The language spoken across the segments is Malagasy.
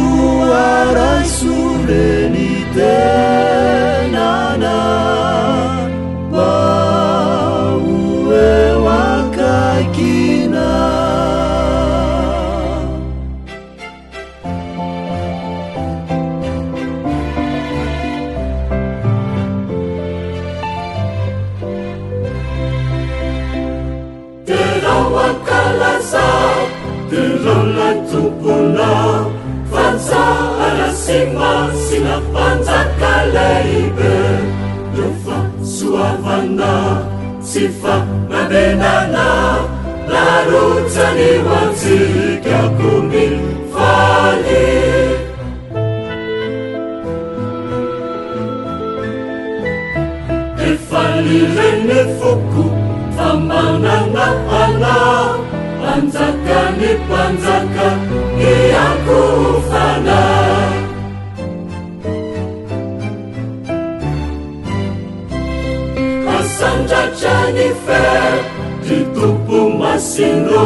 Kuarai surenite tumpunao fansaalasimmasina panjakalehibe yofa suavana sifa nabenana larutaniwatsika kumi fali efalirene foku famanana ala panjaka ni panjaka iyakufana asanjajani fe ditupu masino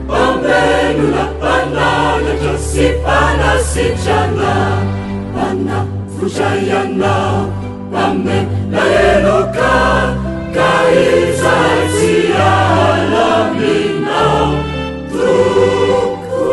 pambelula panana jasipana sichana pana fujayana pame laeloka kaizazialamina tuku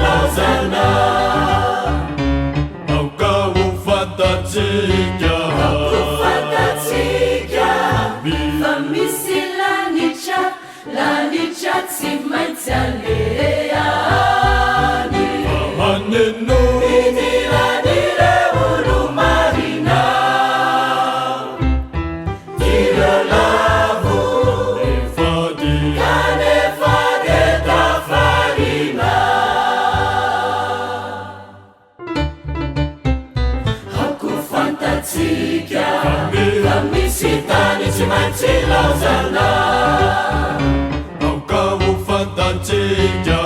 Lauzana Auka ufantatika Famisi lanicha tsimaitsaleani Ahaneno Idiranire ulumarina Tiralavu Efadi Kanefageta farina Hakufantatika Famisi tani tsimaitsilazana Auka ufantatika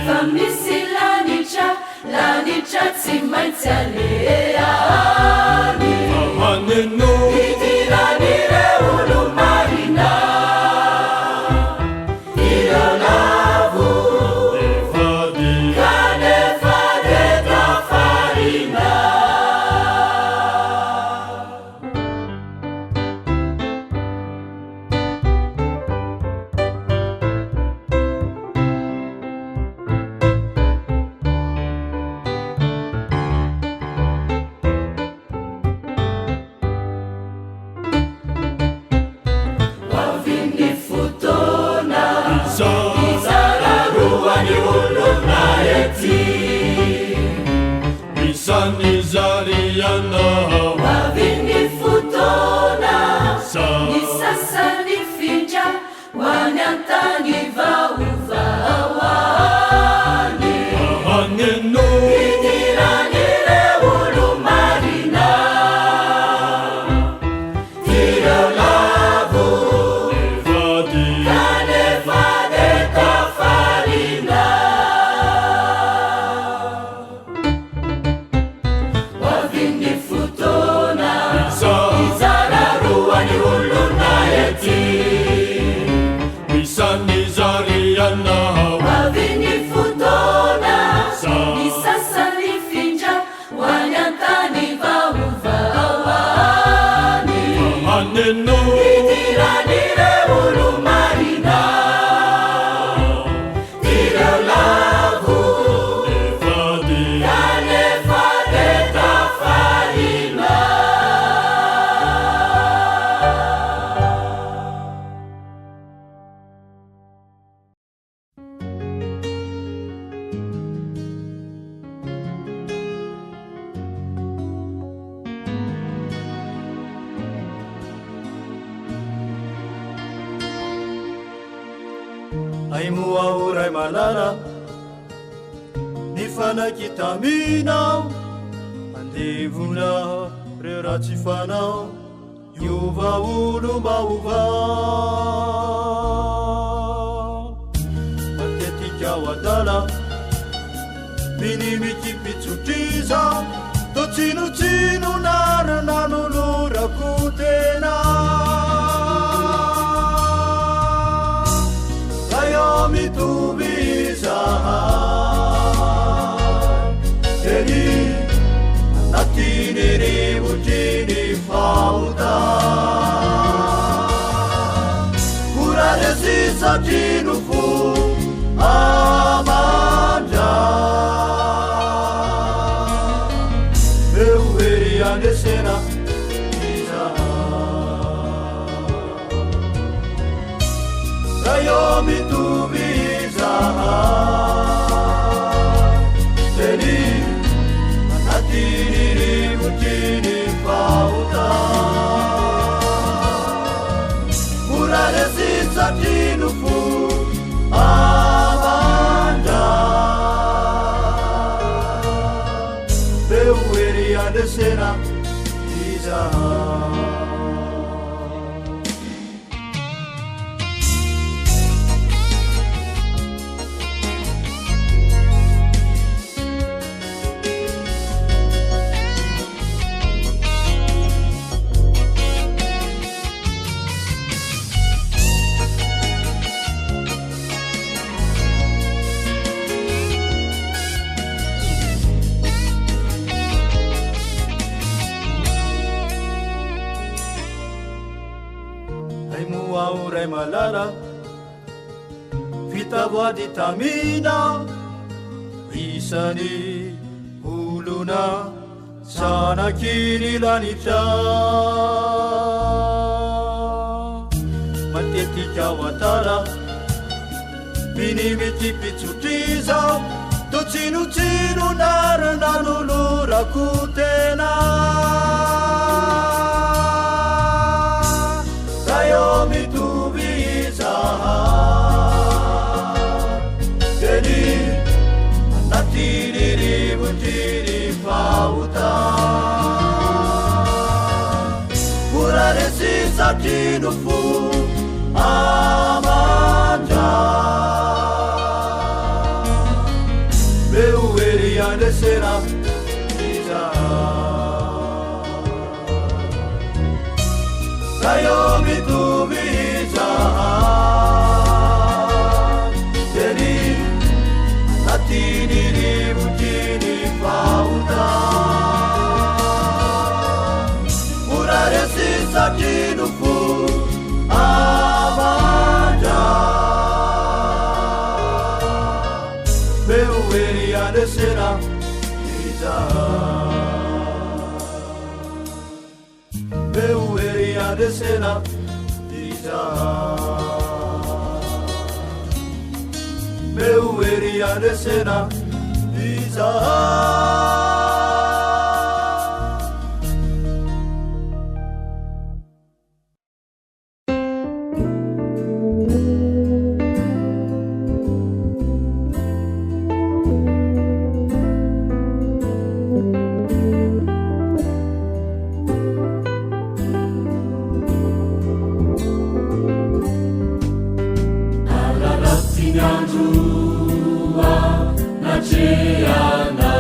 Famisi lanicha tsimaitsaleani Ahaneno Idiranire ulumarina Tiralavu Efadi Kanefageta farina Wavinifutona Izararuani ulunaeti Misani Zariana Wavinifutona Nisasa nifinja Wanyantani vauvawani Ahaneno Idiranire ulumarina Tiralavu Efadi Kanefageta farina Wavinifutona Izararuani ulunaeti Misani Zariana Wavinifutona Nisasa nifinja Wanyantani vauvawani Ahaneno Idiranire ulumarina Tiralavu Efadi Kanefageta farina Ay muauray malala Nifanakitaminao Andevona reo raha tsy fanao Iova olo maova Matetika ao adala Minimikipitsotriza To tsinotsino naran'anolorako tena Raha io mitoviza teny anatiny rivotriny fauta koraresisatino fo amandra eo hery andesena rayo mitovy izaha teny anatiny rivotriny fauta koraresisatino fo amandra eo hery andesena izaha ray malala fitavoady tamina isany olona sanakiny lanitra matetika watara minimity-pitsotriza to tsinotsino naranan'olorako tena rayo mitovy izaha teny anatiny rivotriny fauta koraresisatino fo amandra meu hery andesena izaha rayo mitovy izaha teny anatiny rivotriny fauta koraresisatino fo amandra meu hery andesena izaha meu hery andesena izaha meu hery andesena izaha Androa na triana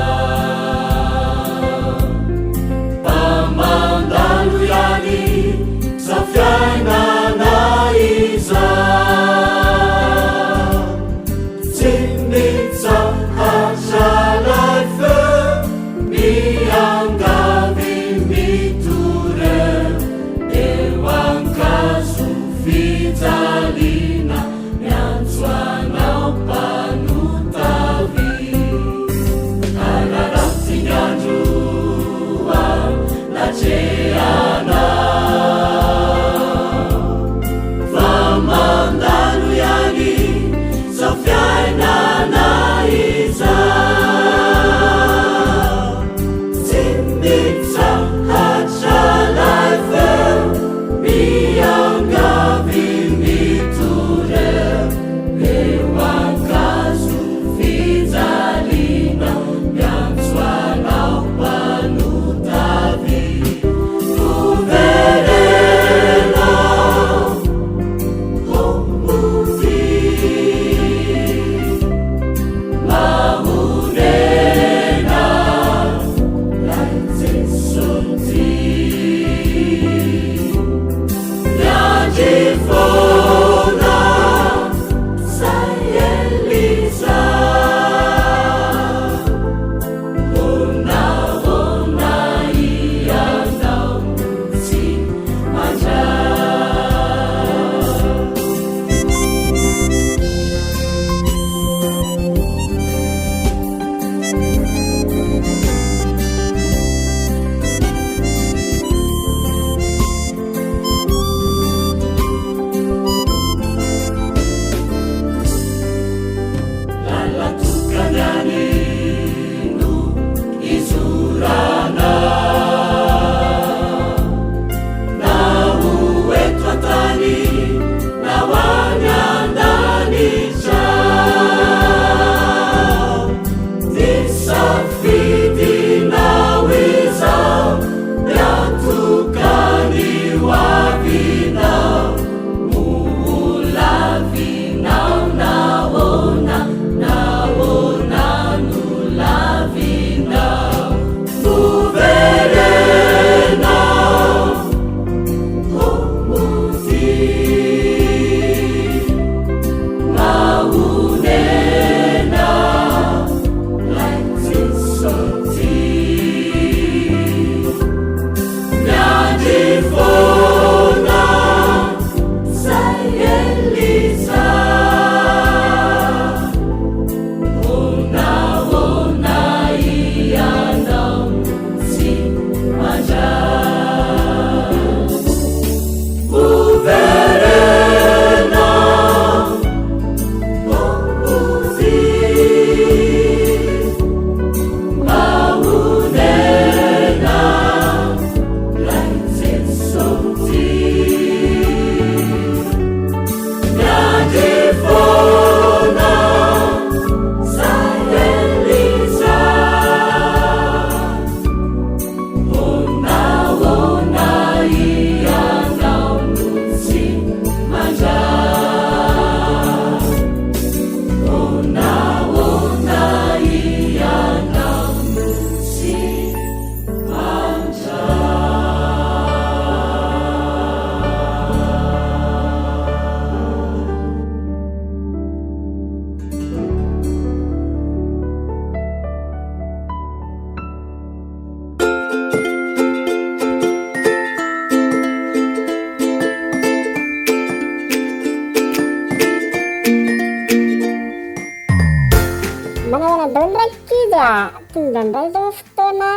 indraindray zao fotoana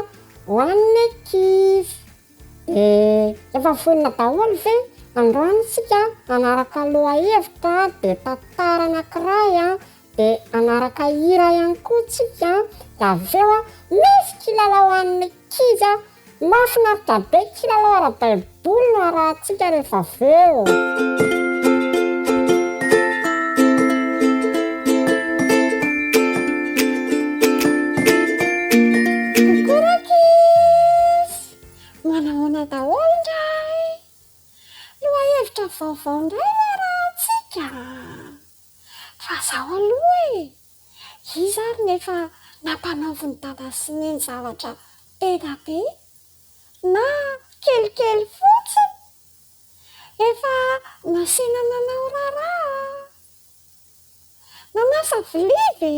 hoan'ny ankizy. Efa vonona daholo ve androany sika anaraka lohahevitra de tantara anankiray de anaraka hira ihany koa tsika da aveo misy kilalao hoan'ny ankizy mahafinaritra be kilalao ara-baiboly no arahantsika rehefa aveo. Manahona daholo indray lohahevitra vaovao indray arahantsika fa zaho aloha izy ary nefa nampanaovy ny dada sy neny zavatra tena be na kelikely fotsiny efa nasina nanao raharaha nanasa vilia ve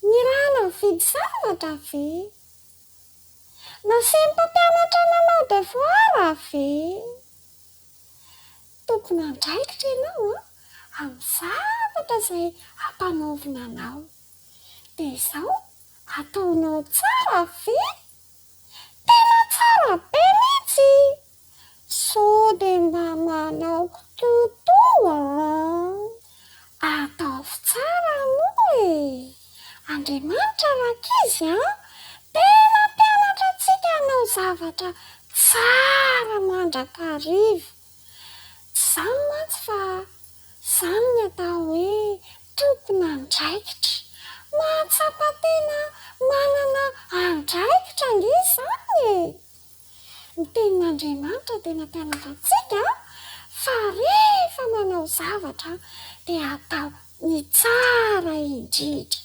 ny rano mividy zavatra ve nasiny mpampianatra nanao devoara ve tokony andraikitra ianao amin'ny zavatra izay ampanaovina anao dia izao ataonao tsara ve tena tsara be mihitsy sao dia mba manao totoa ataovy tsara moa Andriamanitra rankizy tena mpianatra antsika hanao zavatra tsara mandrakariva tsy izany mantsy fa izany ny atao hoe tokony andraikitra mahatsapa tena manana andraikitra nge izany ny tenin'Andriamanitra tena mpianatra antsika fa rehefa manao zavatra dia atao ny tsara indrindra.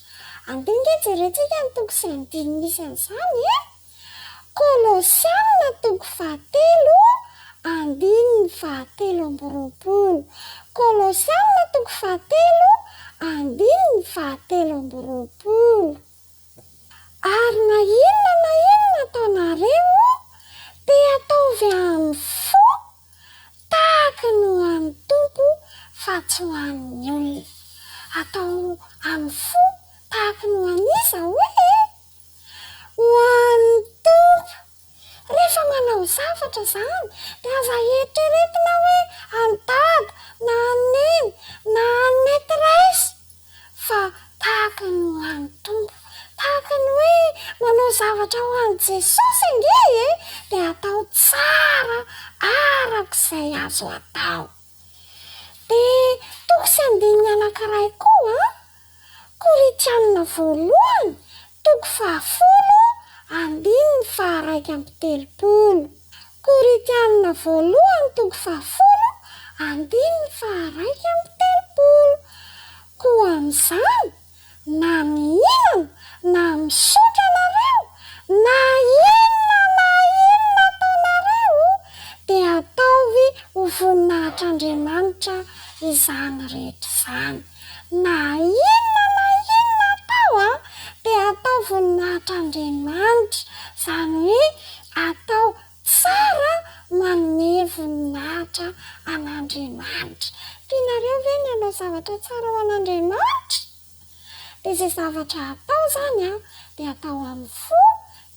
Andinga jerentsika ny toko sy ny dimy misy an'izany Kolosianina toko 7:17. Kolosianina toko 7:17. Ary na inona ataonareo dia ataovy amin'ny fo tahaka ny ho an'ny Tompo fa tsy ho an'ny olona. Atao amin'ny fo tahaka ny ho an'iza hoe ho an'ny Tompo. Rehefa manao zavatra izany dia aza eritreretina hoe an-dada na an-neny na an-maîtresse fa tahaka ny ho an'ny Tompo. Tahaka ny hoe manao zavatra ho an'i Jesosy nge dia atao tsara arak'izay azo atao. Dia toko sy andininy anankiray koa Korinthianina 1 toko 10:1-3. Korinthianina 1 toko 10:1-3. Koa amin'izany na mihinana na misotro ianareo na inona ataonareo dia ataovy ho voninahitr'Andriamanitra izany rehetra izany. Na inona atao dia atao voninahitr'Andriamanitra, izany hoe atao tsara manome voninahitra an'Andriamanitra. Tianareo ve ny hanao zavatra tsara ho an'Andriamanitra? Dia izay zavatra atao izany dia atao amin'ny fo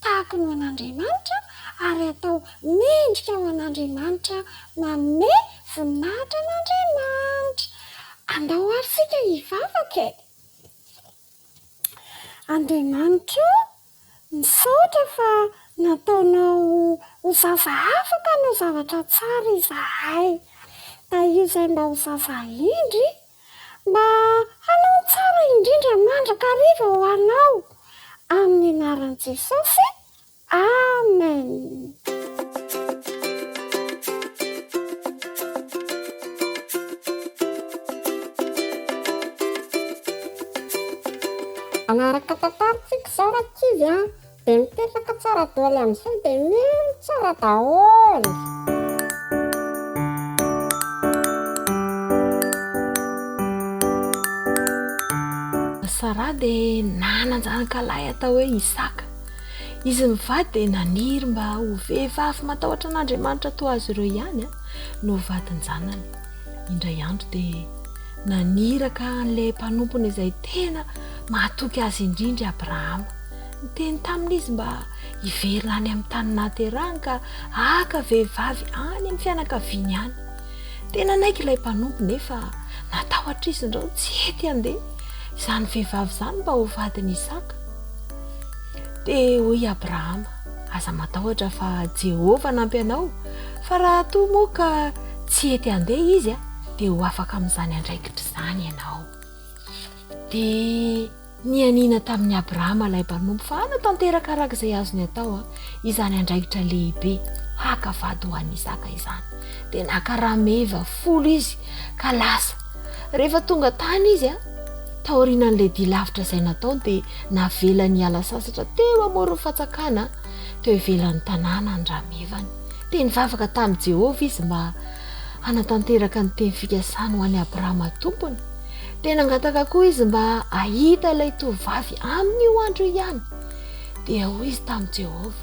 tahaka ny ho an'Andriamanitra ary atao mendrika ho an'Andriamanitra manome voninahitra an'Andriamanitra. Andao ary sika hivavaka Andriamanitra misaotra fa nataonao ho zaza afaka hanao zavatra tsara izahay. Da io izay mba ho zaza indry mba hanao tsara indrindra mandrakariva ho anao amin'ny anaran'i Jesosy. Amen. Anaraka tantarintsika izao rankizy dia mipetraka tsara daholo amin'izao dia mino tsara daholo. Sara dia nanan-janakalahy atao hoe Isaka. Izy mivady dia naniry mba ho vehivavy matahotra an'Andriamanitra toa azy ireo ihany no vadin-janany. Indray andro dia naniraka an'ilay mpanompony izay tena mahatoky azy indrindra Abrahama. niteny tamin'izy mba hiverina any amin'ny tany naterahany ka aka vehivavy any amin'ny fianakaviany any. Tena naiky ilay mpanompo nefa natahotra izy indreo tsy ety andeha izany vehivavy izany mba ho vadiny Isaka. Dia hoy Abrahama, aza matahotra fa Jehovah nampy anao, fa raha toa moa ka tsy ety andeha izy dia ho afaka amin'izany andraikitra izany ianao. Dia nianina tamin'ny Abrahama ilay mpanompo fa hanatanteraka araka izay azony atao izany andraikitra lehibe hakavady ho an'i Isaka izany. Dia nakarameva folo izy ka lasa. Rehefa tonga tany izy taorian'ilay dia lavitra izay nataony dia navelany hiala sasatra teo amoron'ny fatsakana teo ivelan'ny tanàna andramevany. Dia nivavaka tamin'i Jehovah izy mba hanatanteraka ny teny fikasany ho an'i Abrahama tompony. Dia nangataka koa izy mba ahita ilay tovovavy amin'io andro ihany. Dia hoy izy tamin'i Jehovah,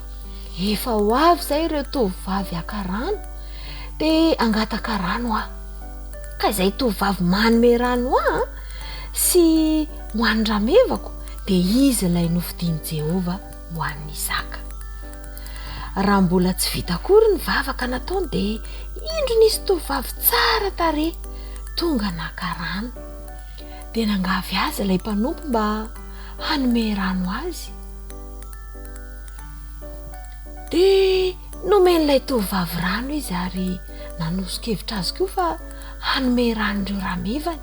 efa ho avy izay ireo tovovavy akarano dia angataka rano ka izay tovovavy manome rano sy ho andramevako dia izy ilay nofidian'i Jehovah ho an'i Isaka. Raha mbola tsy vita akory ny vavaka nataony dia indro nisy tovovavy tsara tarehy tonga nakarano. Dia nangavy azy ilay mpanompo mba hanome rano azy. Dia nomen'ilay tovovavy rano izy ary nanosokevitra azy koa fa hanome rano ireo ramevany.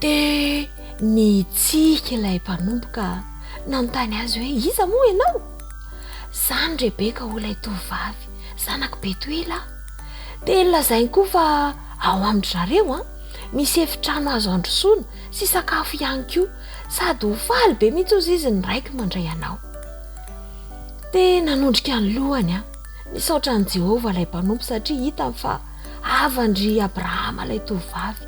Dia nitsika ilay mpanompo ka nanontany azy hoe, iza moa ianao? Zany Rebeka ho ilay tovovavy zanako Betuela. Dia nolazainy koa fa ao amin'ny zareo misy efitrano azo androsoana sy sakafo ihany koa, sady ho faly be mihitsy ozy izy ny raiky mandray anao. Dia nanondrika ny lohany nisaotra ny Jehovah ilay mpanompo satria hitany fa avandry Abrahama ilay tovovavy.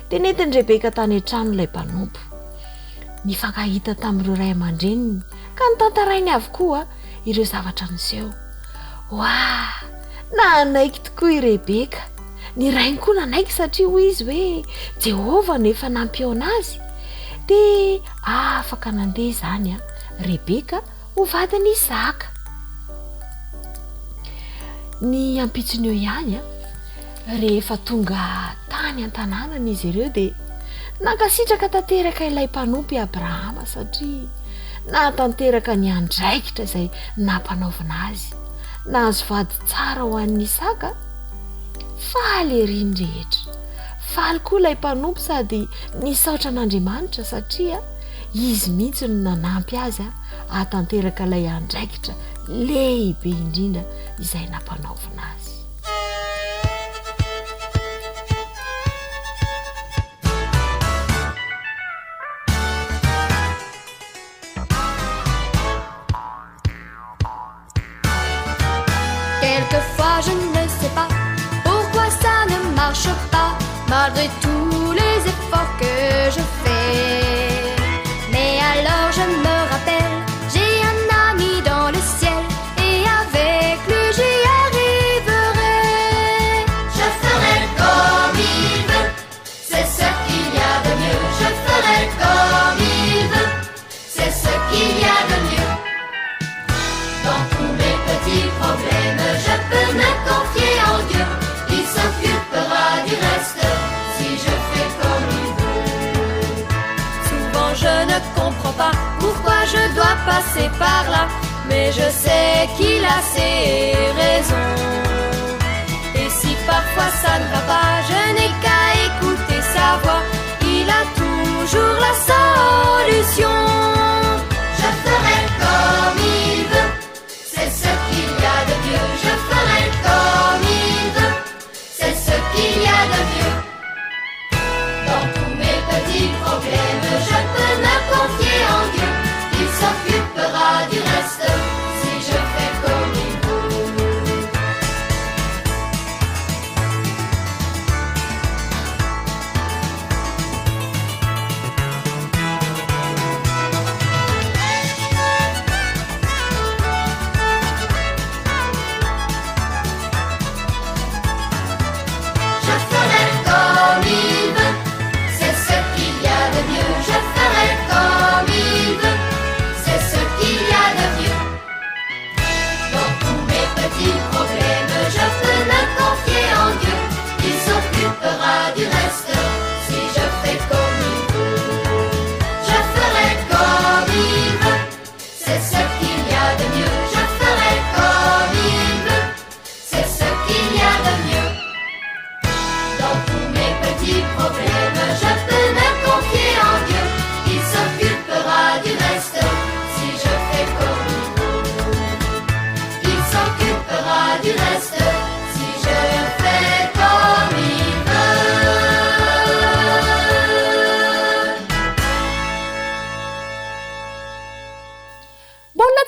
Dia nentiny Rebeka tany an-trano ilay mpanompo. Nifankahita tamin'ireo ray aman-dreniny ka nitantarainy avokoa ireo zavatra niseho. Wah! Nanaiky tokoa i Rebeka. Ny rainy koa nanaiky satria hoy izy hoe Jehovah nefa nampio anazy. Dia afaka nandeha izany Rebeka ho vadiny Isaka. Ny ampitson'io ihany rehefa tonga tany an-tanànana izy ireo dia nankasitraka tanteraka ilay mpanompo i Abrahama satria natanteraka ny andraikitra izay nampanaovina azy. Nahazo vady tsara ho an'i Isaka. Faly eriny rehetra. Faly koa ilay mpanompo sady nisaotra an'Andriamanitra satria izy mihitsy no nanampy azy hatanteraka ilay andraikitra lehibe indrindra izay nampanaovina azy. Quelquefois je ne sais pas pourquoi ça ne marche pas, malgré tous les efforts que je fais. Mais alors je me rappelle, j'ai un ami dans le ciel, et avec lui j'y arriverai. Je ferai comme il veut, c'est ce qu'il y a de mieux. Je ferai comme il veut, c'est ce qu'il y a de mieux. Dans tous mes petits problèmes, je peux me confier en Dieu. Il s'occupera du reste si je fais comme il veut. Souvent je ne comprends pas pourquoi je dois passer par là, mais je sais qu'il a ses raisons. Et si parfois ça ne va pas, je n'ai qu'à écouter sa voix. Il a toujours la solution. Je ferai comme il veut, c'est ce qu'il y a de mieux. Je ferai comme il veut, c'est ce qu'il y a de mieux. Dans tous mes petits problèmes, je peux me confier en Dieu. Il s'occupera du reste si je fais comme il veut.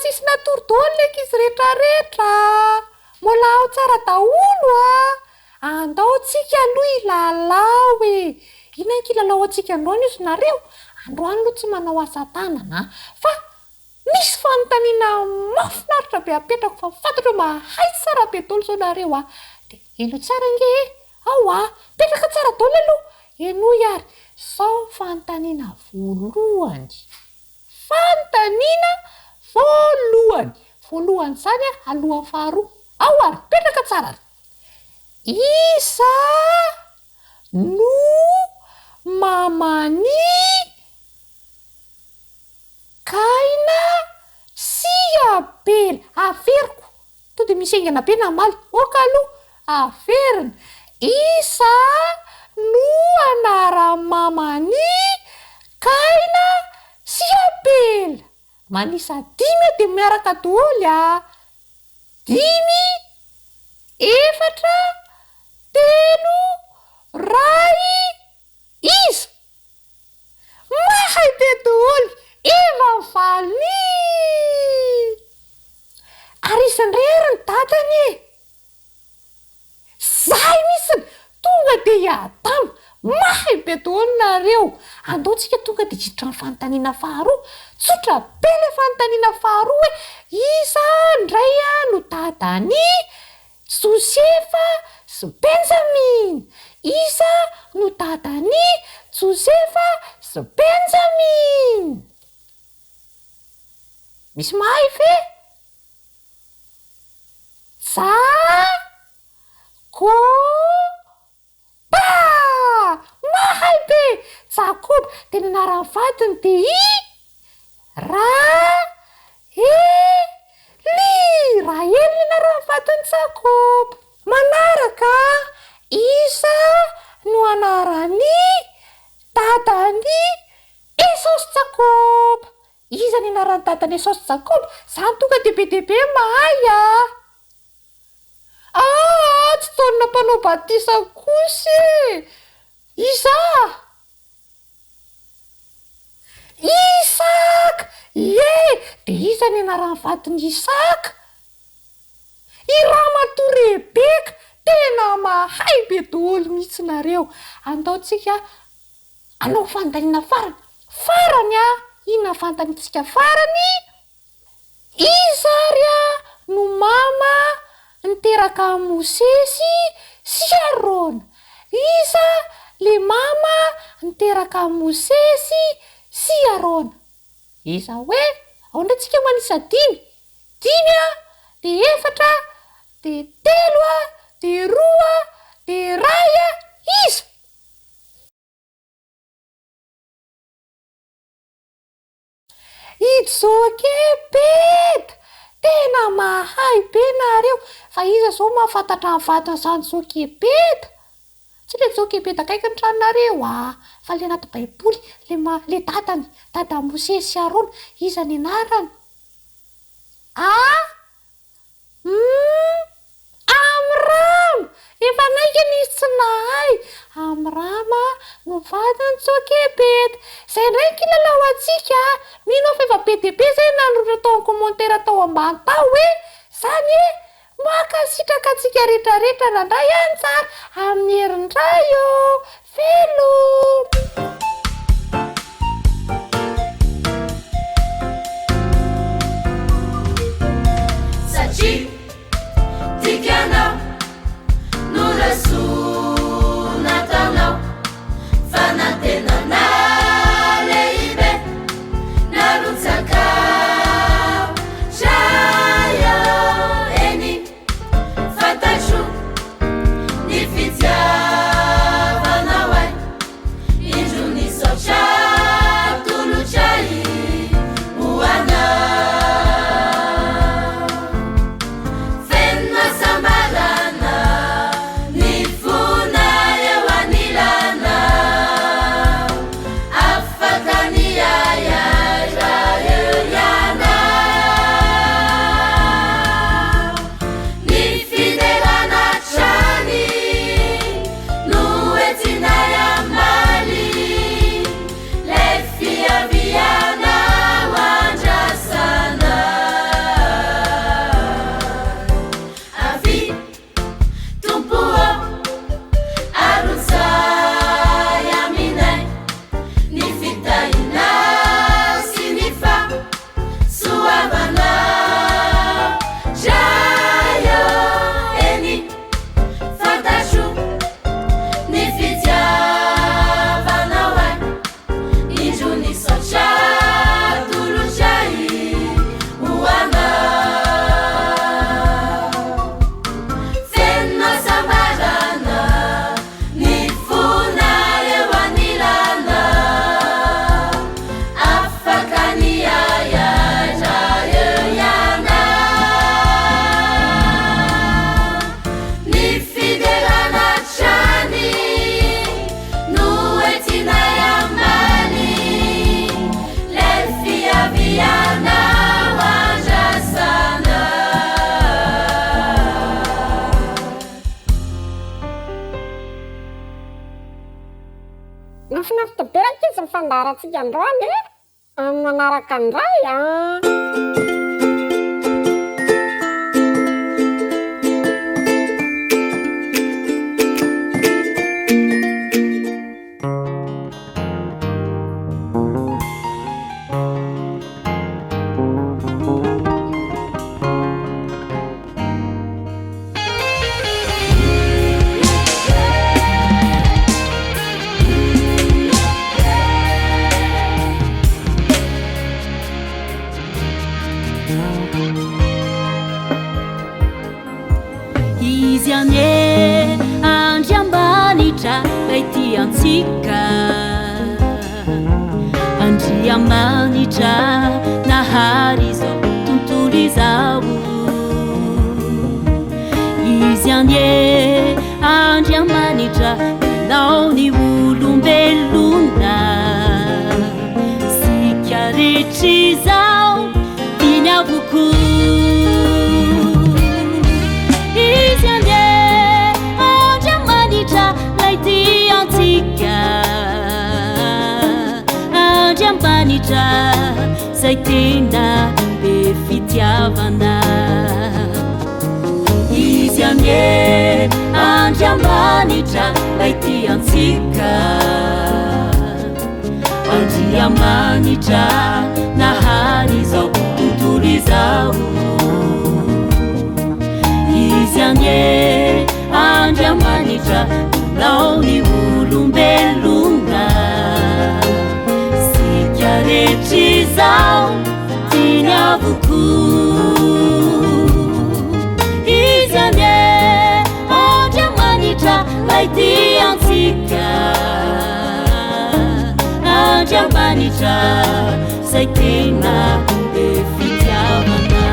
tsisy natoro-dolo leky izy rehetrarehetra. Mola ao tsara daholo andao tsika aloha ilalao ina kilalao atsika androany izy nareo. Androany aloha tsy manao asa tanana fa misy fanontaniana mahafinaritra be apetrako fa fantatro mahay tsara be dolo zao nareo de elo tsara nge petraka tsara dolo aloha eno iary sao fanontaniana voalohany. Fanontaniana voalohany zany alohan'ny faharoa. Ary petraka tsara. Isa no mamany kaina sy abela. Averiko to de misy aingana be namaly oka aloha averina. Isa no anara-mamany kaina sy abela. Manisa 5 de miaraka daholo 5, 4, 3, iza mahay be daholo evafaly. Ary izy nrery ny dadany zay misy tonga de iadama mahay be daholo nareo. Andao tsika tonga de jiditra ny fanontaniana faharoa. Tsotra be le fanontaniana faharoa iza ndray no dadany Josefa sy Benjamin. Iza no dadany Josefa sy Benjamin. Misy mahay ve? Mahay be Jakob. Tena anarany vadiny de Rahely anarany vadiny Jakob. Manaraka Isa no anarany dadany Esau sy Jakob. Iza ny anarany dadany Esau sy Jakob? Zany tonga de be de be mahay tsy taonina mpanao batisa kosa iza Isaka. De iza ny anarany vadiny Isaka? I ramatoa Rebeka. Tena mahay be daholo mihitsy nareo. Andaotsika anao fanontaniana farany inona fanontaniantsika farany? Iza ry no mama niteraka Mosesy sy Arona? Iza le mama niteraka Mosesy sy Arona? Iza hoe ao ndratsika manisa 5 de 4 de 3 de 2 de 1 iza? I Jokebeda. Tena mahay be nareo. Fa iza zao mahafantatra ny vadin'izany Jokebeda? Tsy le Jokebeda kaiky ny tranonareo fa le anaty baiboly le dadany Mosesy sy Arona. Iza ny anarany? Amram. Efa naika izy tsy nahay. Amram no vadiny Jokebeda. Zay ndray kilalao atsika. Mino fa efa be de be zay nanondro tao amin'ny commentaire tao ambany tao zany makasitraka atsika rehetrarehetra nandray anjara amin'ny herindray felo. Satria tikanao no rasoa nataonao fanantenana lehibe narotsakao zaya eny fantatro ny fitiavanao indro ny fandarantsika androany amin'ny manaraka andray a. Andriamanitra nahary zao tontolo izao, izy anie Andriamanitra nao ny olombelona, sika rehetra izao diny avoko. Izy anie Andriamanitra lay tiantsika, Andriamanitra zay tena be fitiavana. Izy anie Andriamanitra lay tiantsika, Andriamanitra nahary zao tontolo izao. Izy anie Andriamanitra nao ny olombelona, sika rehetra izao diny avoko. Izy anie Andriamanitra lay tiantsika, Andriamanitra zay tena be fitiavana.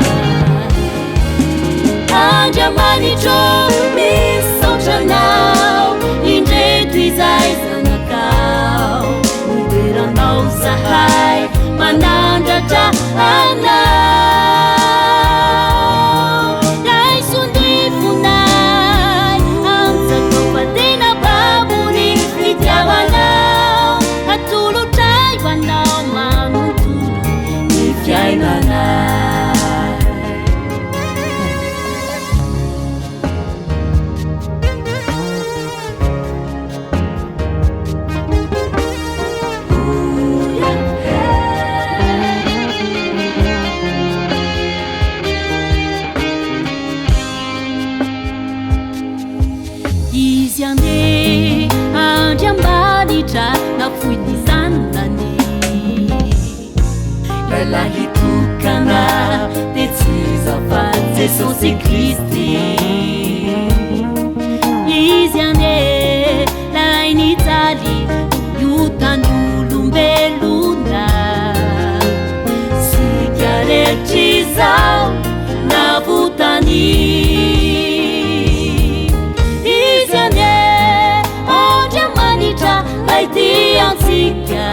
Andriamanitra misaotra anao indreto izay zanakao, miberanao zahay manandratra anao. Raisondifonay amitsakao fa tena babony fitiavanao, atolotray ho anao manontolo ny fiainanay. Izy anie Andriamanitra nafoy ny zanany, lalahy hitokana de tsy zafaty Jesosy Kristy. Izy anie lay nijaly iotan'olombelona, sika rehetra izao navotany. Izy anie Andriamanitra lay tiantsika,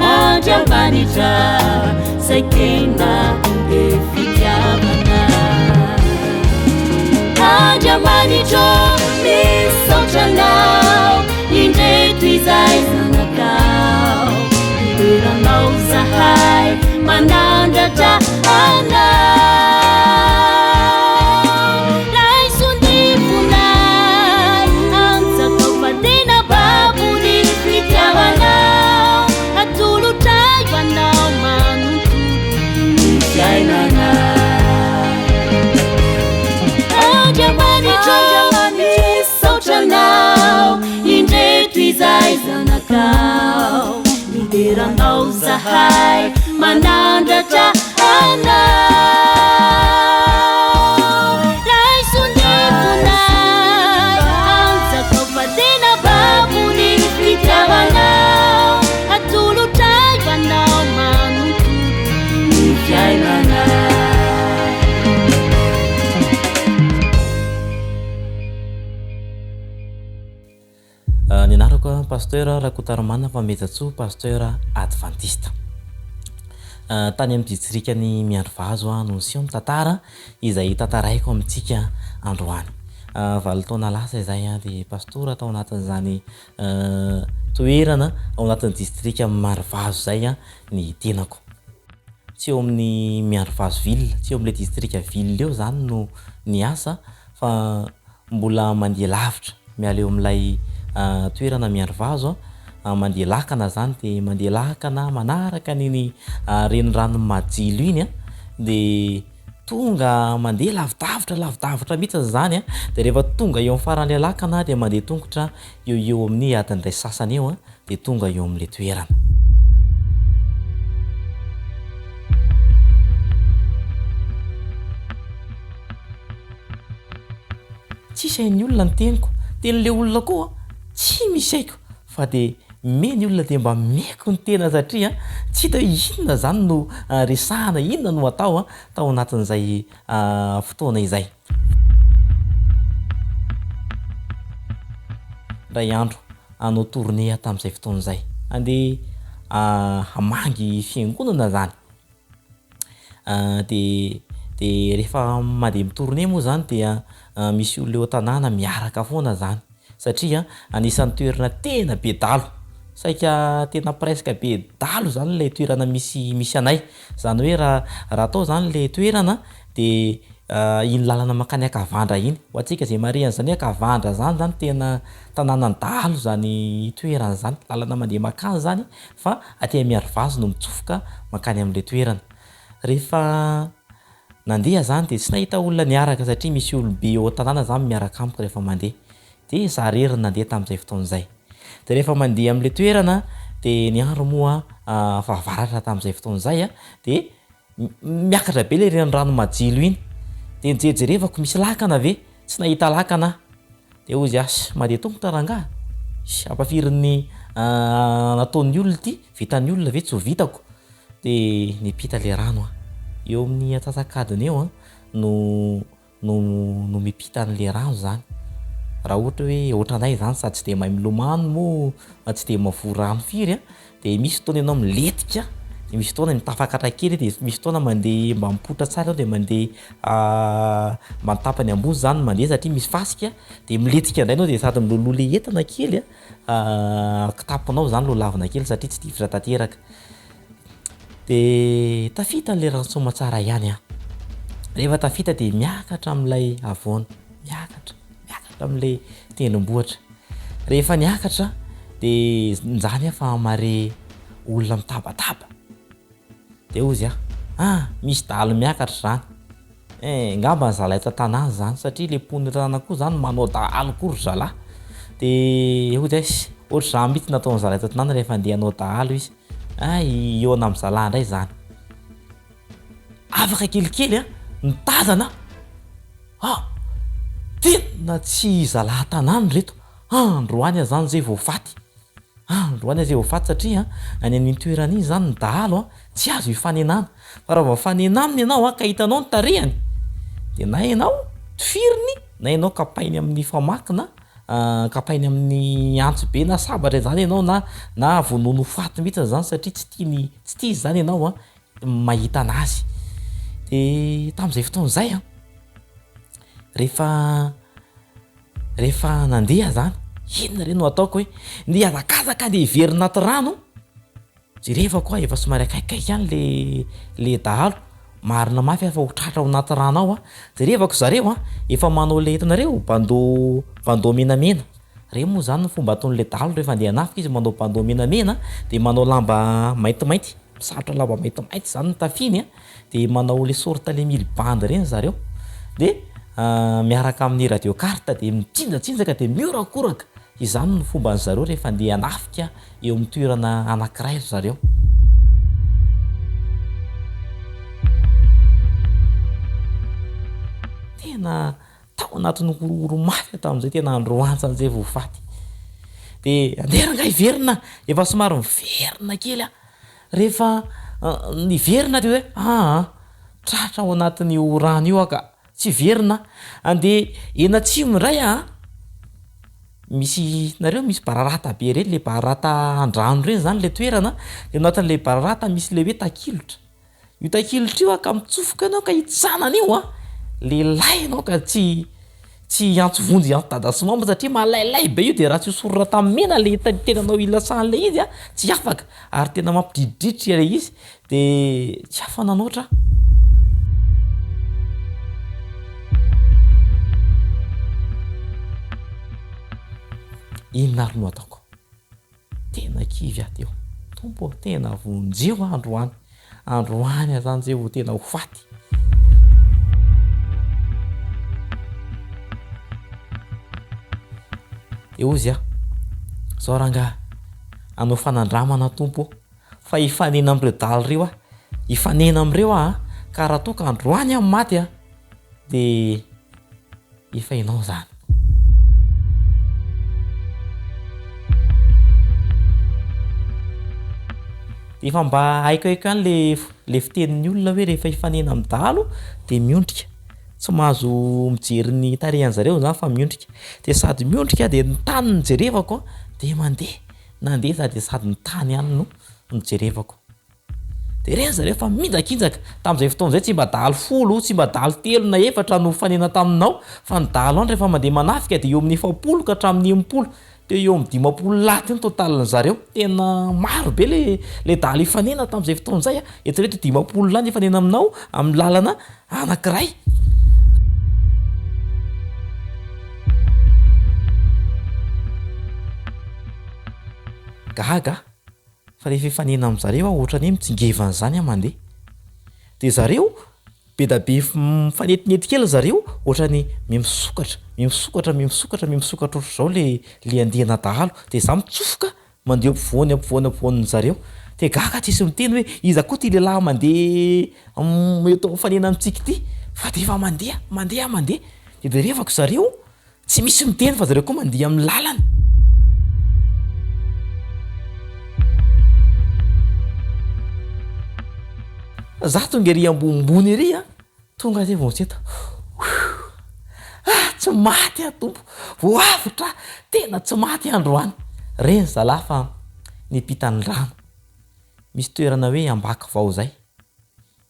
Andriamanitra zay tena be fitiavana. Andriamanitra misaotra anao indreto izay zanakao, miberanao zahay manandratra anao. Raisondifonay amitsakao fa tena babony fitiavanao, atolotray ho anao manontolo ny fiainanay. Andriamanitra misaotra anao indreto izay zanakao, miberanao zahay manandratra anao. Raisondifonay amitsakao fa tena babony fitiavanao, atolotray ho anao manontolo ny fiainanay. Ny anarako pasteur Rakotarimana Mpametatsoa, pasteur adventiste. Tany amin'ny distrikany Miandrovazo no nisy mitantara izay tantaraiko amintsika androany. valitaona lasa izay a de pastora tao anatin'izany toerana ao anatin'ny distrika Marivazo zay a ny tenako tsy eo amin'ny Marivazo ville tsy eo amin'le distrika ville eo zany no ny asa fa mbola mandeha lavitra miala eo amin'ilay toerana Marivazo mandeha lakana zany de mandeha lakana manaraka niny renirano majilo iny a de tonga mandeha lavidavitra mihitsy zany a de rehefa tonga eo amin'ny faran'le lakana de mandeha tongotra eo amin'ny adin'ilay sasany eo a de tonga eo amin'le toerana. Tsisy hain'ny olona ny teniko tenin'le olona koa tsy misy haiko fa de meny olona de mba meko ny tena satria tsy hita inona zany no resahana inona no atao tao anatin'izay fotoana izay. Ray andro anao tournée tamin'izay fotoana izay andeha hamangy fiangonana zany de rehefa mandeha mitournée moa zany dia misy olona eo tanàna miaraka foana zany satria anisan'ny toerana tena be dalo saika tena presque be dalo zany le toerana misy anay zany hoe raha atao zany le toerana de iny lalana makany Akavandra iny ho antsika zay mare an'izany hoe Akavandra zany tena tanànan-dalo zany toerana zany lalana mandeha makany zany fa aty Marivazo no mitsofoka makany amin'le toerana. Rehefa nandeha zany de tsy nahita olona niaraka satria misy olobe eo tanàna zany miaraka amiko rehefa mandeha de za rery nandeha tamin'izay fotoana izay de rehefa mandeha amin'le toerana de ny andro moa fahavaratra tamin'izay fotoana izay a de miakatra be le renirano majilo iny de nijerejevako misy lakana ve tsy nahita lakana de ozy asy mandeha tongotra rangaha ampafirin'ny nataon'ny olona ity vitan'ny olona ve tsy ho vitako de nipita le rano eo amin'ny atsasakadiny eo no mipita an'le rano zany raha ohatra hoe ohatranay zany sady tsy de mahay milomano moa tsy de mavory rano firy de misy fotoana ianao miletika de misy fotoana mitafakatra kely de misy fotoana mandeha mba mipotra tsara de mandeha mantapany ambony zany mandeha satria misy fasika de miletika indray anao de sady miloloha le entana kely kitapinao zany lolavina kely satria tsy tifitra tanteraka de tafita an'le rano tsara ihany rehefa tafita de miakatra amin'ilay avoana miakatra amin'le tendrombohitra rehefa niakatra de nzany fa mare olona mitabataba de ozy misy dalo miakatra zany ngamba ny zalahy eto tanàna zany satria le ponina tanàna koa zany manao dahalo kory zalahy de ozy ohatra zany mihitsy nataon'ny zalahy eto tanàna rehefa andeha hanao dahalo izy eo amin'ny zalahy indray zany afaka kelikely nitazana tena tsy zalahy tanàna reto androany zany zay voafaty satria any amin'ny toerana iny zany ny dahalo tsy azo ifanenana fa raha vao fanenaminy ianao ka hitanao ny tarehany de na ianao tifiriny na ianao kapainy amin'ny famakina kapainy amin'ny antso be na sabatra zany ianao na vonono faty mihitsy zany satria tsy tia zany ianao mahita anazy de tamin'izay fotoana izay rehefa nandeha zany inona re no ataoko hoe ndeha hazakazaka andeha hivery naty rano jerevako efa somary akaikaiky ihany le dahalo marina mafy fa ho tratra ao anaty rano ao jerevako zareo efa manao le hitanareo bandô menamena re moa zany ny fomba ataon'le dahalo rehefa andeha hanafika izy manao bandô menamena de manao lamba maintimainty misarotra lamba maintimainty zany ny tafiny de manao le sorta le milibande reny zareo de miaraka amin'ny radio carte de mitsinjatsinjaka de miorakoraka izany ny fomba an'zareo rehefa andeha hanafika eo amin'ny toerana anankiray zareo tena tao anatin'ny oromaty tamin'izay tena androantsan'izay voafaty de andeha ranga hiverina efa somary miverina kely rehefa niverina de hoe tratra ao anatin'ny rano io ka tsy verina andeha enatsimo indray misy nareo misy bararata be reny le bararata andrano reny zany le toerana de anatin'le bararata misy le hoe takilotra io takilotra io ka mitsofoka anao ka hitsanana io lehilahy anao ka tsy tsy antso vonjy dada sy mamba satria mahalailay be io de raha tsy hosorona tamin'ny mena le tenanao ilasan'le izy a tsy afaka ary tena mampidridritry le izy de tsy afananoatra inona ary no ataoko tena kivy aho teo tompo tena vonjeo androany zany zay vo tena ho faty eo izy a zao ranga anao fanandramana tompo fa ifanena am'ireo daly reo a ifanena am'ireo a ka raha toa ka androany amin'ny maty a de efa inao zany de efa mba haikohaiko ihany le fitenin'ny olona hoe rehefa ifanena amin'ny dalo de miondrika tsy mahazo mijery ny tarehan'zareo zany fa miondrika de sady miondrika de ny tany ny jerevako de nandeha sady sady ny tany ihany no nijerevako de reny zareo fa minjakinjaka tamin'izay fotoan'izay tsy mba dalo folo tsy mba dalo telo na efatra no fanena taminao fa ny dalo any rehefa mandeha manafika de eo amin'ny efapolo ka hatramin'ny enimpolo de eo amin'ny dimapolo laty ny totalin'ny zareo tena maro be le dalo ifanena tamin'izay fotoan'izay a eritreretra dimapolo lany ifanena aminao amin'ny lalana anankiray gaga fa rehefa ifanena amin'zareo a ohatrany hoe mitsingevan'zany a mandeha de zareo be da be mifanetinetikely zareo ohatrany misokatra ohatr'izao le andehana dahalo de za mitsofoka mandeha ampovoany zareo de gaga tsisy miteny hoe iza koa ty lehilahy mandeha eto mifanena amintsika ty fa de efa mandeha de derevako zareo tsy misy miteny fa zareo koa mandeha amin'ny lalany za tonga ery ambombony ery a tonga zay vontseta tsy maty a tompo voavitra tena tsy maty androany reny zalahy fa nipitany rano misy toerana hoe ambaka vao zay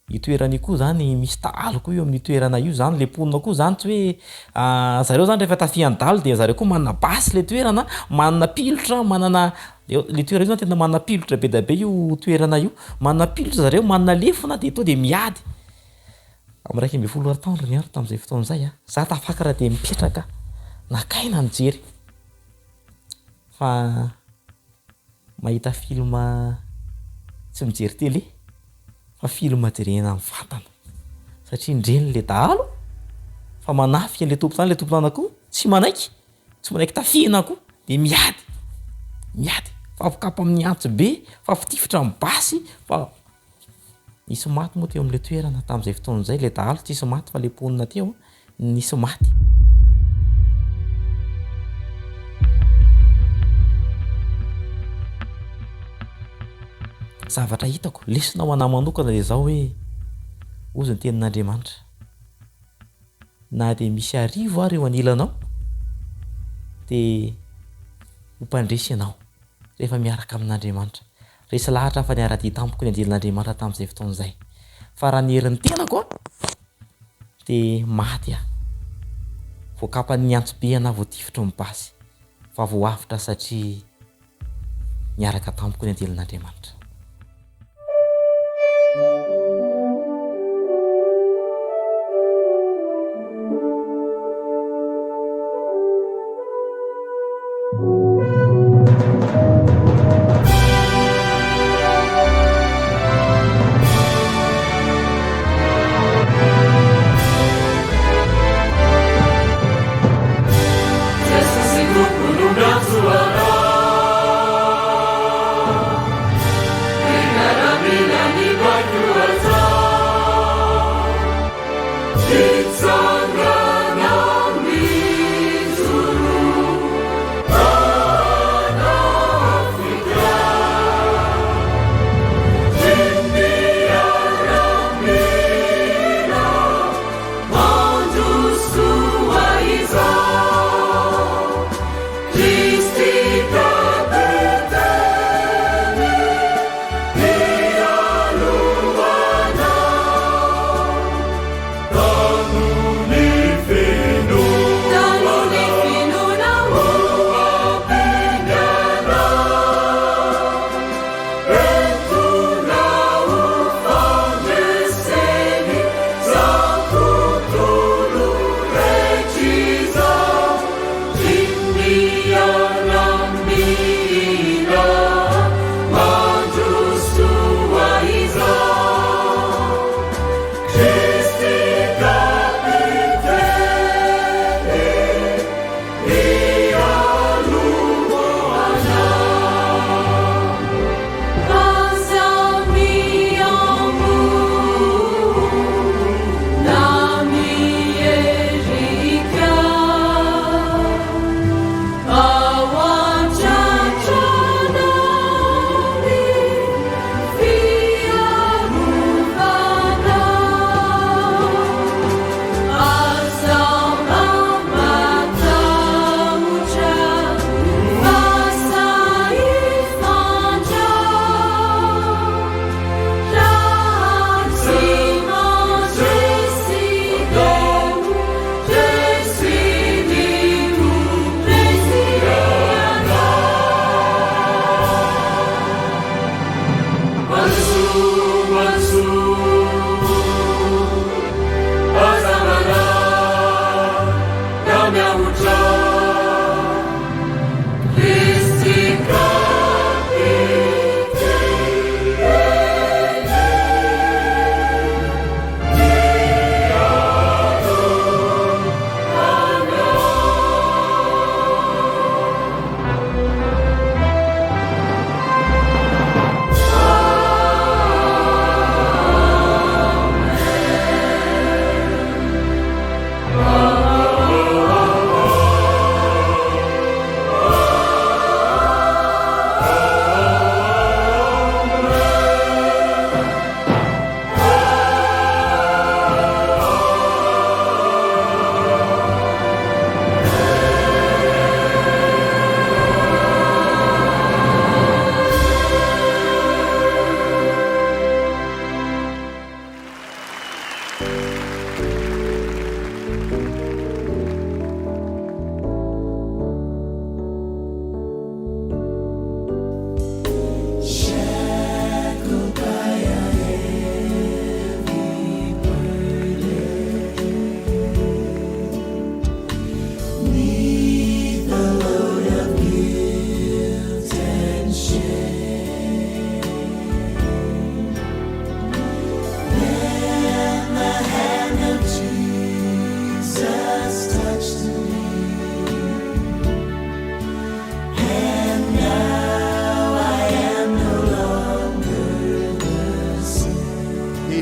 itoerana io koa zany misy dalo koa io amin'ny toerana io zany le ponina koa zany tsy hoe zareo zany rehefa tafihan'ny dalo de zareo koa manana basy le toerana manana pilotra manana le toerana io zany tena manana pilotra be da be io toerana io manana pilotra zareo manana lefona de to de miady am'raiky amby folo taondro ny ary tamin'izay fotoan'izay a za tafakara de mipetraka nakaina nijery fa mahita filma tsy mijery télé fa filma jerena amin'ny vatana satria ndreny le dahalo fa manafika le tompo zany le tompo nanako tsy manaiky tafihinako de miady fa afokapa amin'ny antso be fa fitifitra amin'ny basy fa nisy maty moa teo amin'le toerana tamin'izay fotoan'izay le dahalo tsisy maty fa le ponina teo nisy maty zavatra hitako lesona ho anahy manokana de zao hoe ozy ny tenin'Andriamanitra na de misy arivo ary eo anilanao de ho mpandresy ianao rehefa miaraka amin'Andriamanitra resy lahatra fa niara-dia tampoko ny anjelin'Andriamanitra tamin'izay fotoan'izay fa raha ny herin'ny tenako a de maty a voakapan'ny antso be ana voatifitra mibasy fa voavitra satria niaraka tampoko ny anjelin'Andriamanitra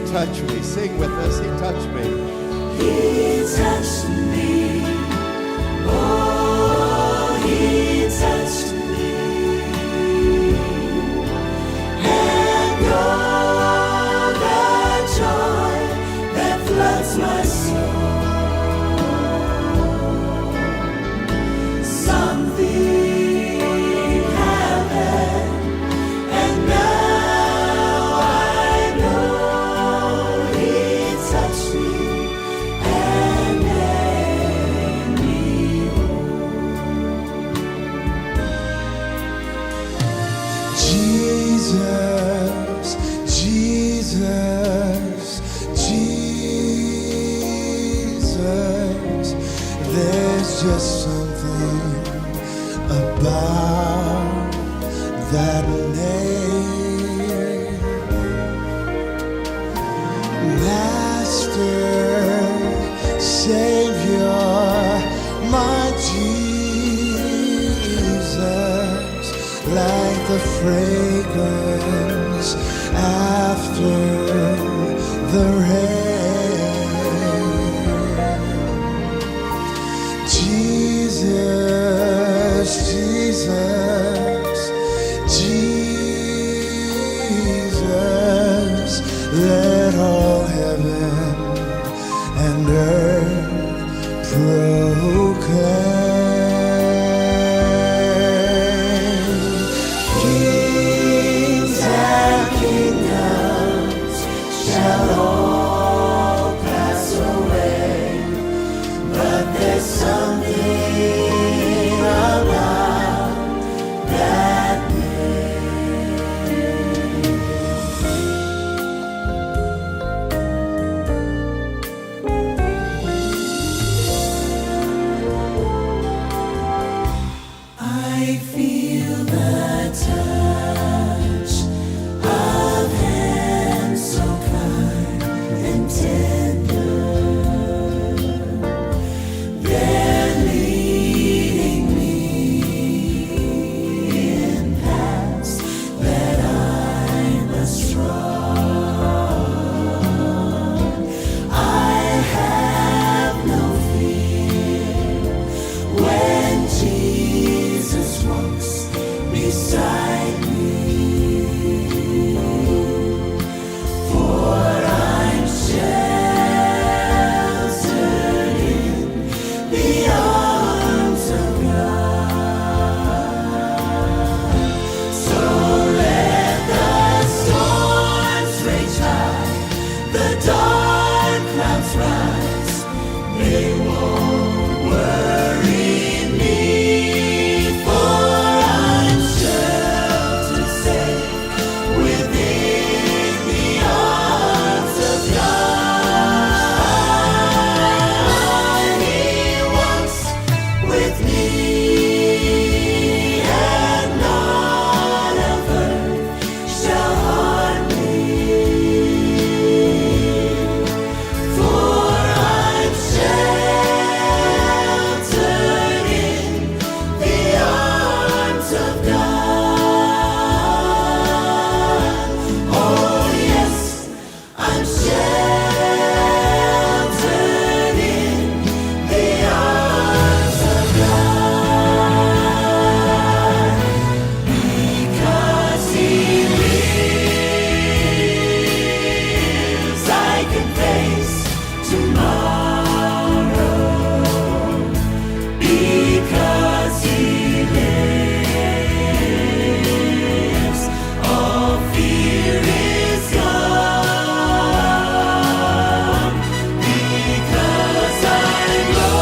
touched me. Sing with us. He touched me. He touched me. Oh, he touched me. And all that joy that floods my soul. Something happened, and now I know he touched me and made me whole. Jesus, Jesus, Jesus, there's just something about that name. Master, Savior, my Jesus, like the fragrance after the rain. Jesus, Jesus, Jesus, let all heaven and earth proclaim. Kings and kingdoms shall all pass away, but there's something about that I feel the touch of hands so kind and tender. They're leading me in paths that I must trod. I have no fear when Jesus walks beside me, for I'm sheltered in the arms of God. So let the storms rage high, the dark clouds rise, they won't worry me, for I'm sheltered safe within the arms of God. He walks with me, and none of earth shall harm me, for I'm sheltered in the arms of God. Oh yes, I'm sheltered in the arms of God, because He lives. I can face tomorrow, because He lives. All fear is gone, because I know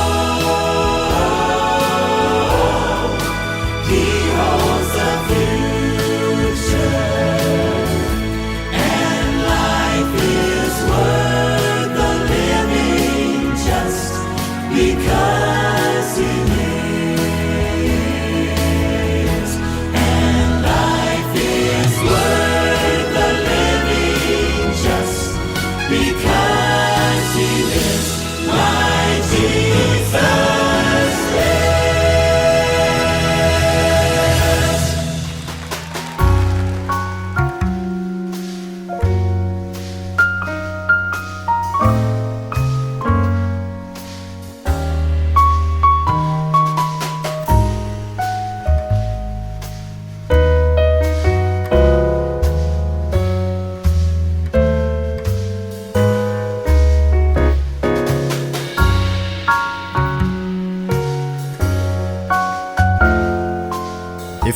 He holds the future, and life is worth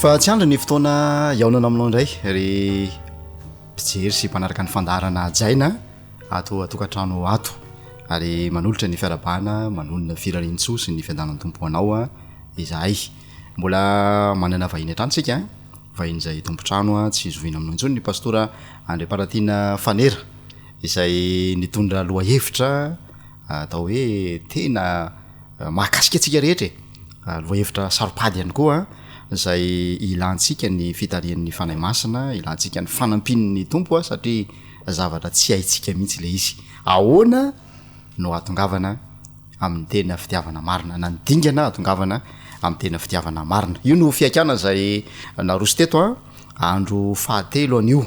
Efa tsy andro ny fotoana iaonana aminao indray ry mpijery sy mpanaraka ny fandarana jaina ato atokantrano ato ary manolotra ny fiarabana manolona firarian-tsoa sy ny fiandanany tompo anao a izahay mbola manana vahiny atrano tsika vahiny izay tompotrano a tsy zoviana aminao intsony ny pastora Andriaparatiana Fanera izay nitondra loha hevitra atao hoe tena mahakasika antsika rehetra loha hevitra saropady ihany koa izay ilantsika ny fitarian'ny fanahy masina ilantsika ny fanampin'ny tompo satria zavatra tsy haintsika mihitsy le izy ahoana no atongavana amin'ny tena fitiavana marina na nydingana atongavana amin'ny tena fitiavana marina io no fiakana izay narosy teto andro fahatelo anio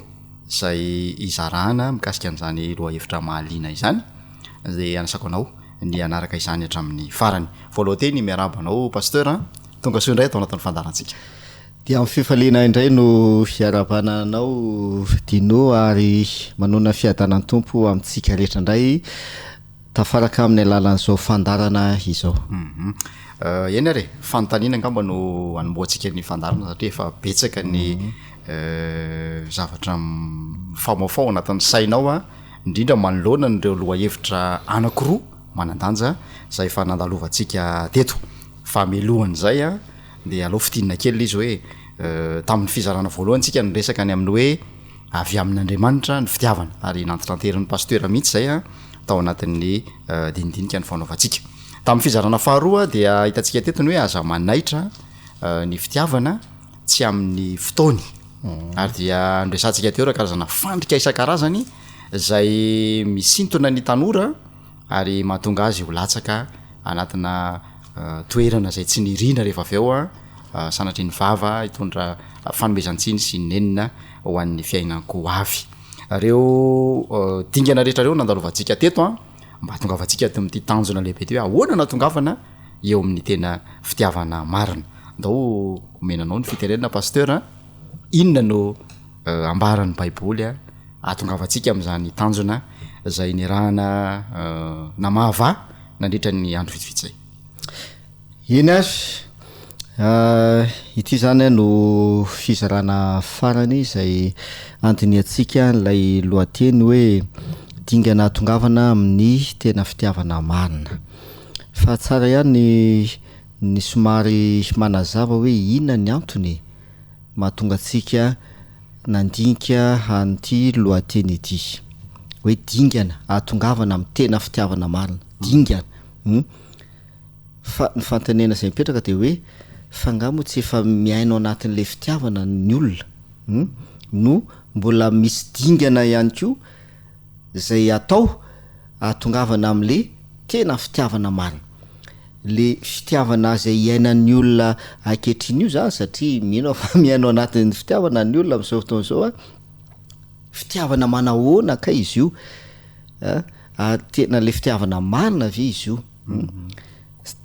izay izarahana mikasika an'izany loha hevitra mahaliana izany zay anasako anao ny anaraka izany hatramin'ny farany voaloha teny miarabanao pasteur tonga soa indray atao anatin'ny fandarantsika dia amin'ny fifaliana indray no fiarabananao dino ary manona fiadanany tompo amintsika rehetra indray tafaraka amin'ny alalan'izao fandarana izao eny ary fanontaniana angamba no anomboantsika ny fandarana satria efa betsaka ny zavatra famafao anatin'ny sainao indrindra manoloana nireo loha hevitra anakiroa manandanja zay efa nandalovantsika teto famelohan'izay dia alao fitinana kely izy hoe tamin'ny fizarana voalohantsika ny resaka ny amin'ny hoe avy amin'Andriamanitra ny fitiavana ary nantitranterin'ny pasteur mihitsy zay tao anatin'ny dinidinika ny fanaovantsika tamin'ny fizarana faharoa dia hitantsika tetony hoe aza manaitra ny fitiavana tsy amin'ny fotoany ary dia andresantsika teo karazana fandrika isan-karazany zay misintona ny tanora ary mahatonga azy ho latsaka anatina toerana zay tsy nirina rehefa avy eo sanatry ny vava hitondra fanomezantsiny sy nenina ho an'ny fiainanko avy reo dingana rehetra reo nandalovantsika teto mba hatongavantsika t'ty tanjona lehibe ty hoe ahoana natongavana eo amin'ny tena fitiavana marina ndao menanao ny fitenenina pasteur inona no ambaran'ny baiboly atongavantsika amin'izany tanjona zay nirahana namahava nandritra ny andro vitsivitsy zay iny azy ity zany no fizarana farany izay antony atsika lay lohateny hoe dingana atongavana amin'ny tena fitiavana marina fa tsara ihany ny somary manazava hoe inona ny antony mahatonga atsika nandinika an'ity lohateny ity hoe dingana atongavana amin'ny tena fitiavana marina dingana fa ny fantanena izay mipetraka dia hoe fangamo tsy efa miainao anatin'le fitiavana ny olona no mbola misy dingana ihany koa zay atao atongavana amin'le tena fitiavana marina le fitiavana zay iainan'ny olona ankehitriny io zany satria mino fa miainao anatin'ny fitiavana ny olona amin'izao fotoana izao fitiavana manahoana ka izy io tena le fitiavana marina ve izy io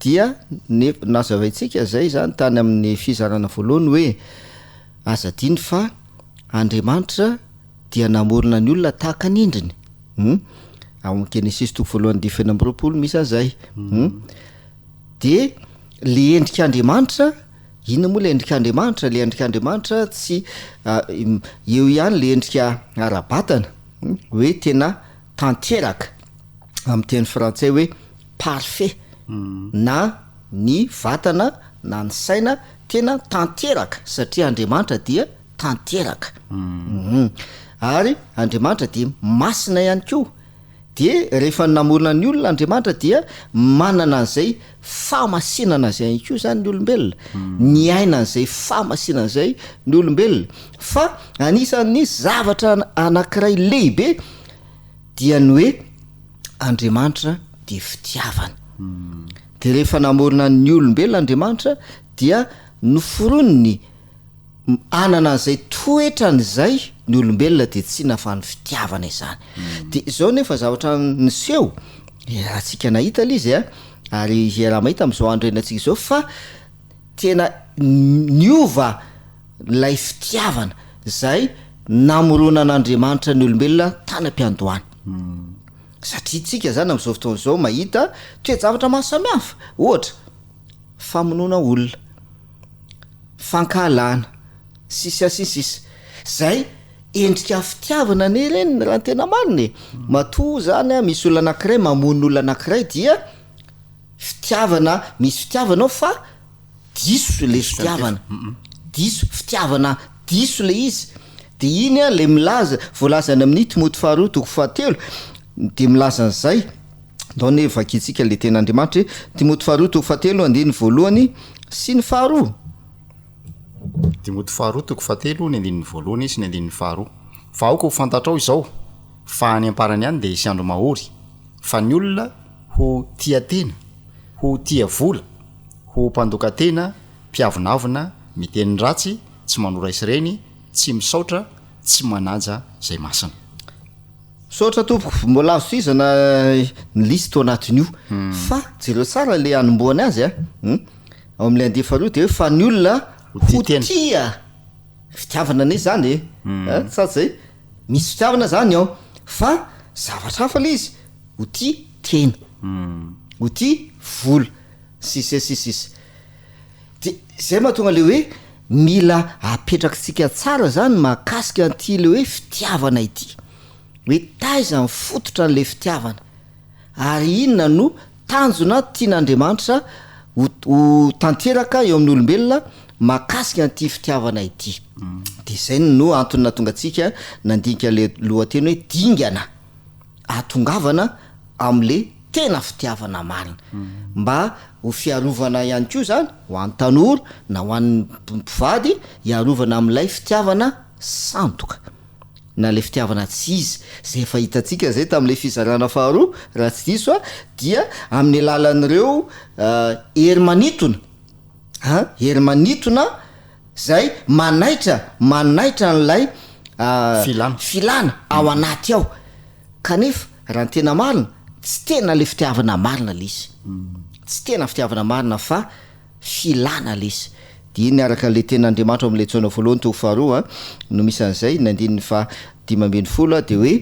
dia nazavaintsika zay zany tany amin'ny fizarana voalohany hoe azadiny fa Andriamanitra dia namorona ny olona tahaka ny endriny amin'ny Genesis 1:20 misy an'izay de le endrik'Andriamanitra inona moa le endrik'Andriamanitra le endrik'Andriamanitra tsy eo ihany le endrika ara-batana hoe tena tanteraka amin'ny teny frantsay hoe parfait na ny vatana na ny saina tena tanteraka satria Andriamanitra dia tanteraka ary Andriamanitra dia masina ihany koa de rehefa namorona ny olona Andriamanitra dia manana an'izay famasinana zay ihany koa zany ny olombelona ny aina an'izay famasinana zay ny olombelona fa anisan'ny zavatra anankiray lehibe dia ny hoe Andriamanitra dia fitiavana de rehefa namorona ny olombelona Andriamanitra dia noforoniny anana an'izay toetran'izay ny olombelona de tsy nafa ny fitiavana izany de zao nefa zavatra niseho atsika nahita l izy ary raha mahita amin'izao andro enatsika izao fa tena niova lay fitiavana zay namoronan'Andriamanitra ny olombelona tany am-piandohany satria tsika zany amin'izao fotoana izao mahita toe-javatra maro samihafa ohatra famonoana olona fankahalana sisy zay endrika fitiavana ane reny raha tena mariny mato zany a misy olo anankiray mamono olo anankiray dia fitiavana misy fitiavanao fa diso le fitiavana diso fitiavana diso le izy de iny a le milaza voalazany amin'ny Timoty faharoa toko fahatelo de milaza an'izay daone vakitsika le ten'Andriamanitra Timoty faharoa toko fahatelo andiny voalohany sy ny faharoa Timoty faharoa toko fahatelo ny andin'ny voalohany sy ny andin'ny faharoa fa aoka ho fantatrao izao fa any amparany ihany de isy andro mahory fa ny olona ho tia tena ho tia vola ho mpandoka tena mpiavonavina miteny ratsy tsy manora isireny tsy misaotra tsy manaja zay masina saotra tompoko mbola azo izana ny listy ao anatin'io fa jereo tsara le anomboany azy ao amin'le andeha faharoa de hoe fa ny olona ho tia fitiavana ane zany tsara zay misy fitiavana zany ao fa zavatra hafa le izy ho tia tena ho tia vola sisy de zay mahatonga le hoe mila apetrakintsika tsara zany mahakasika an'ity le hoe fitiavana ity hoe taiza ny fototra n'le fitiavana ary inona no tanjona tian'Andriamanitra ho tanteraka eo amin'ny olombelona mahakasika an'ity fitiavana ity de zay no antony natonga antsika nandinika le lohateny hoe dingana atongavana am'le tena fitiavana marina mba ho fiarovana ihany koa zany ho an'ny tanora na ho an'ny mpivady hiarovana am'ilay fitiavana sandoka na le fitiavana tsy izy zay efa hitantsika zay tam'le fizarana faharoa raha tsy diso dia amin'ny alalan'ireo hery manitona zay manaitra n'lay filana ao anaty ao kanefa raha ny tena marina tsy tena le fitiavana marina le izy tsy tena fitiavana marina fa filana le izy de iny araka le ten'Andriamanitra am'le tsona voalohany toko faharoa no misy an'izay nandininy fa 15 de hoe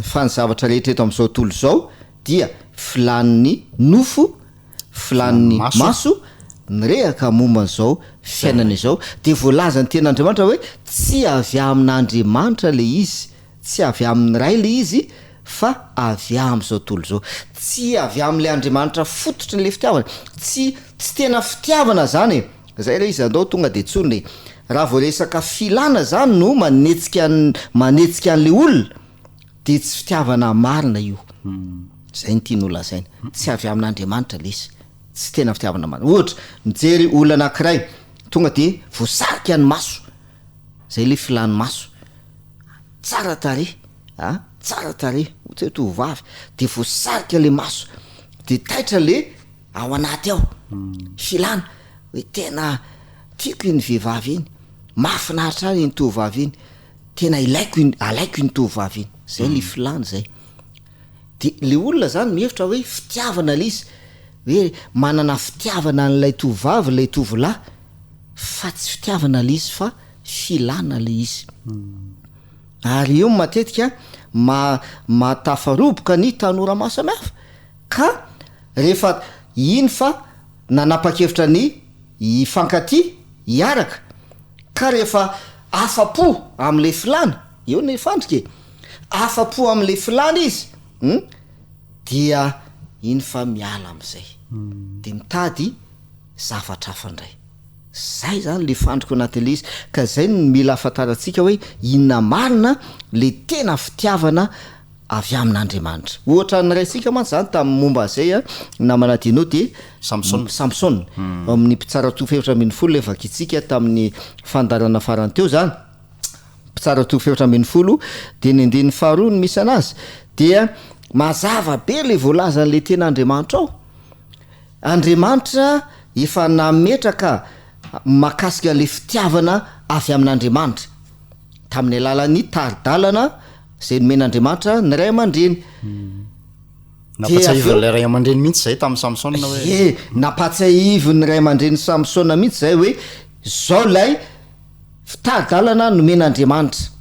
fa ny zavatra rehetra eto am'izao tontolo zao dia filan'ny nofo filan'ny maso nyrehaka momban'izao fiainana izao de voalaza ny ten'Andriamanitra hoe tsy avy amin'Andriamanitra le izy tsy avy amin'ny ray le izy fa avy am'izao tontolo zao tsy avy am'le Andriamanitra fototra le fitiavana tsy tena fitiavana zany zay le izy andao tonga de tsony raha voaresaka filana zany no manetsika an'le olona de tsy fitiavana marina io zay ny tiany olona zainy tsy avy amin'Andriamanitra le izy tsy tena fitiavana marina ohatra mijery olona anankiray tonga de voasarika ny maso zay le filany maso tsara tare ohatra tovavy de voasarika le maso de taitra le ao anaty ao filana hoe tena tiako iny vehivavy iny mahafinaritra ary iny tovavy iny tena alaiko iny tovavy iny zay le filana zay de le olona zany mihevitra hoe fitiavana le izy hoe manana fitiavana n'lay tovavy lay tovolahy fa tsy fitiavana le izy fa filana le izy ary io matetika matafaroboka ny tanora maro samihafa ka rehefa iny fa nanapa-kevitra ny ifankaty hiaraka ka rehefa afapo am'le filana eo ny fandrika afapo am'le filana izy dia iny fa miala am'izay de mitady zavatra hafandray zay zany le fandriko anatin'le izy ka zay no mila afantarantsika hoe inona marina le tena fitiavana avy amin'Andriamanitra ohatra nyraisika mantsy zany tamin'ny momba zay namana dinao de Samson amin'ny mpitsara tofevitra 10 le vakitsika tamin'ny fandarana farany teo zany mpitsara tofevitra 10 de ny andin'ny faharoa no misy anazy dia mazava be le voalaza n'le ten'Andriamanitra ao Andriamanitra efa nametraka makasika le fitiavana avy amin'Andriamanitra tamin'ny alalan'ny taridalana zay nomen'Andriamanitra ny ray aman-dreny napatsahivon'lay ray aman-dreny mihitsy zay tamin'ny Samsona hoe napatsahivon'ny ray aman-dreny Samsona mihitsy zay hoe zao lay taridalana nomen'Andriamanitra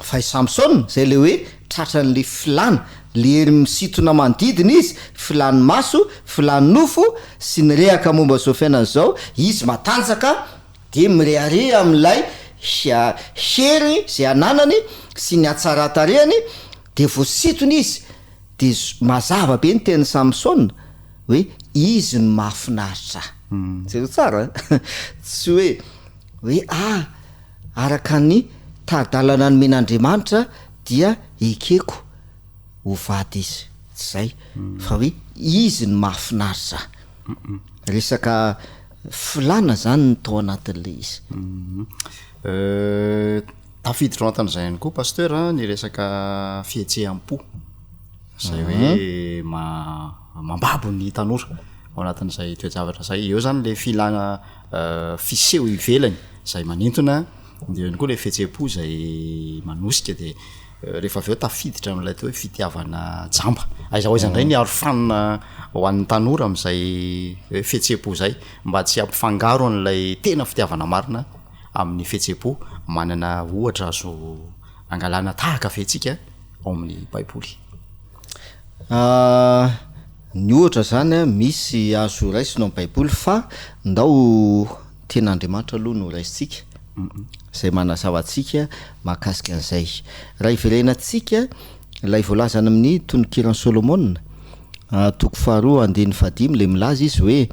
fa i Samsona zay le hoe tratran'le filana le hery misitona manodidina izy filany maso filany nofo sy ny rehaka momba zao fiainana zao izy matanjaka de mirehare am'lay hery zay ananany sy ny atsaratarehany de voasitony izy de mazava be ny teny Samsona hoe izy ny mahafinaritra zay tsara tsy hoe araka ny tadalana ny men'Andriamanitra dia ekeko ho vady izy tsy zay fa hoe izy ny mahafinaritra resaka filana zany ny tao anatin'le izy tafiditra anatin'izay ihany koa pasteur ny resaka fihetseham-po zay hoe mambabo ny tanora ao anatin'izay toejavatra zay eo zany le filana fiseho ivelany zay manintona de ihany koa le fihetseham-po zay manosika de rehefa avy eo tafiditra amin'ilay teo hoe fitiavana jamba aizahoaizany ndray ny arofanina ho an'ny tanora am'izay hoe fihetseham-po zay mba tsy ampifangaro an'ilay tena fitiavana marina amin'ny fihetseham-po manana ohatra azo angalana tahaka fetsika ao amin'ny baiboly ny ohatra zany misy azo raisina amin'ny baiboly fa ndao tena Andriamanitra aloha no raisitsika zay manazava atsika mahakasika an'izay raha iverenatsika ilay voalazana amin'ny tonokiran'ny Solomona toko 2:15 le milaza izy hoe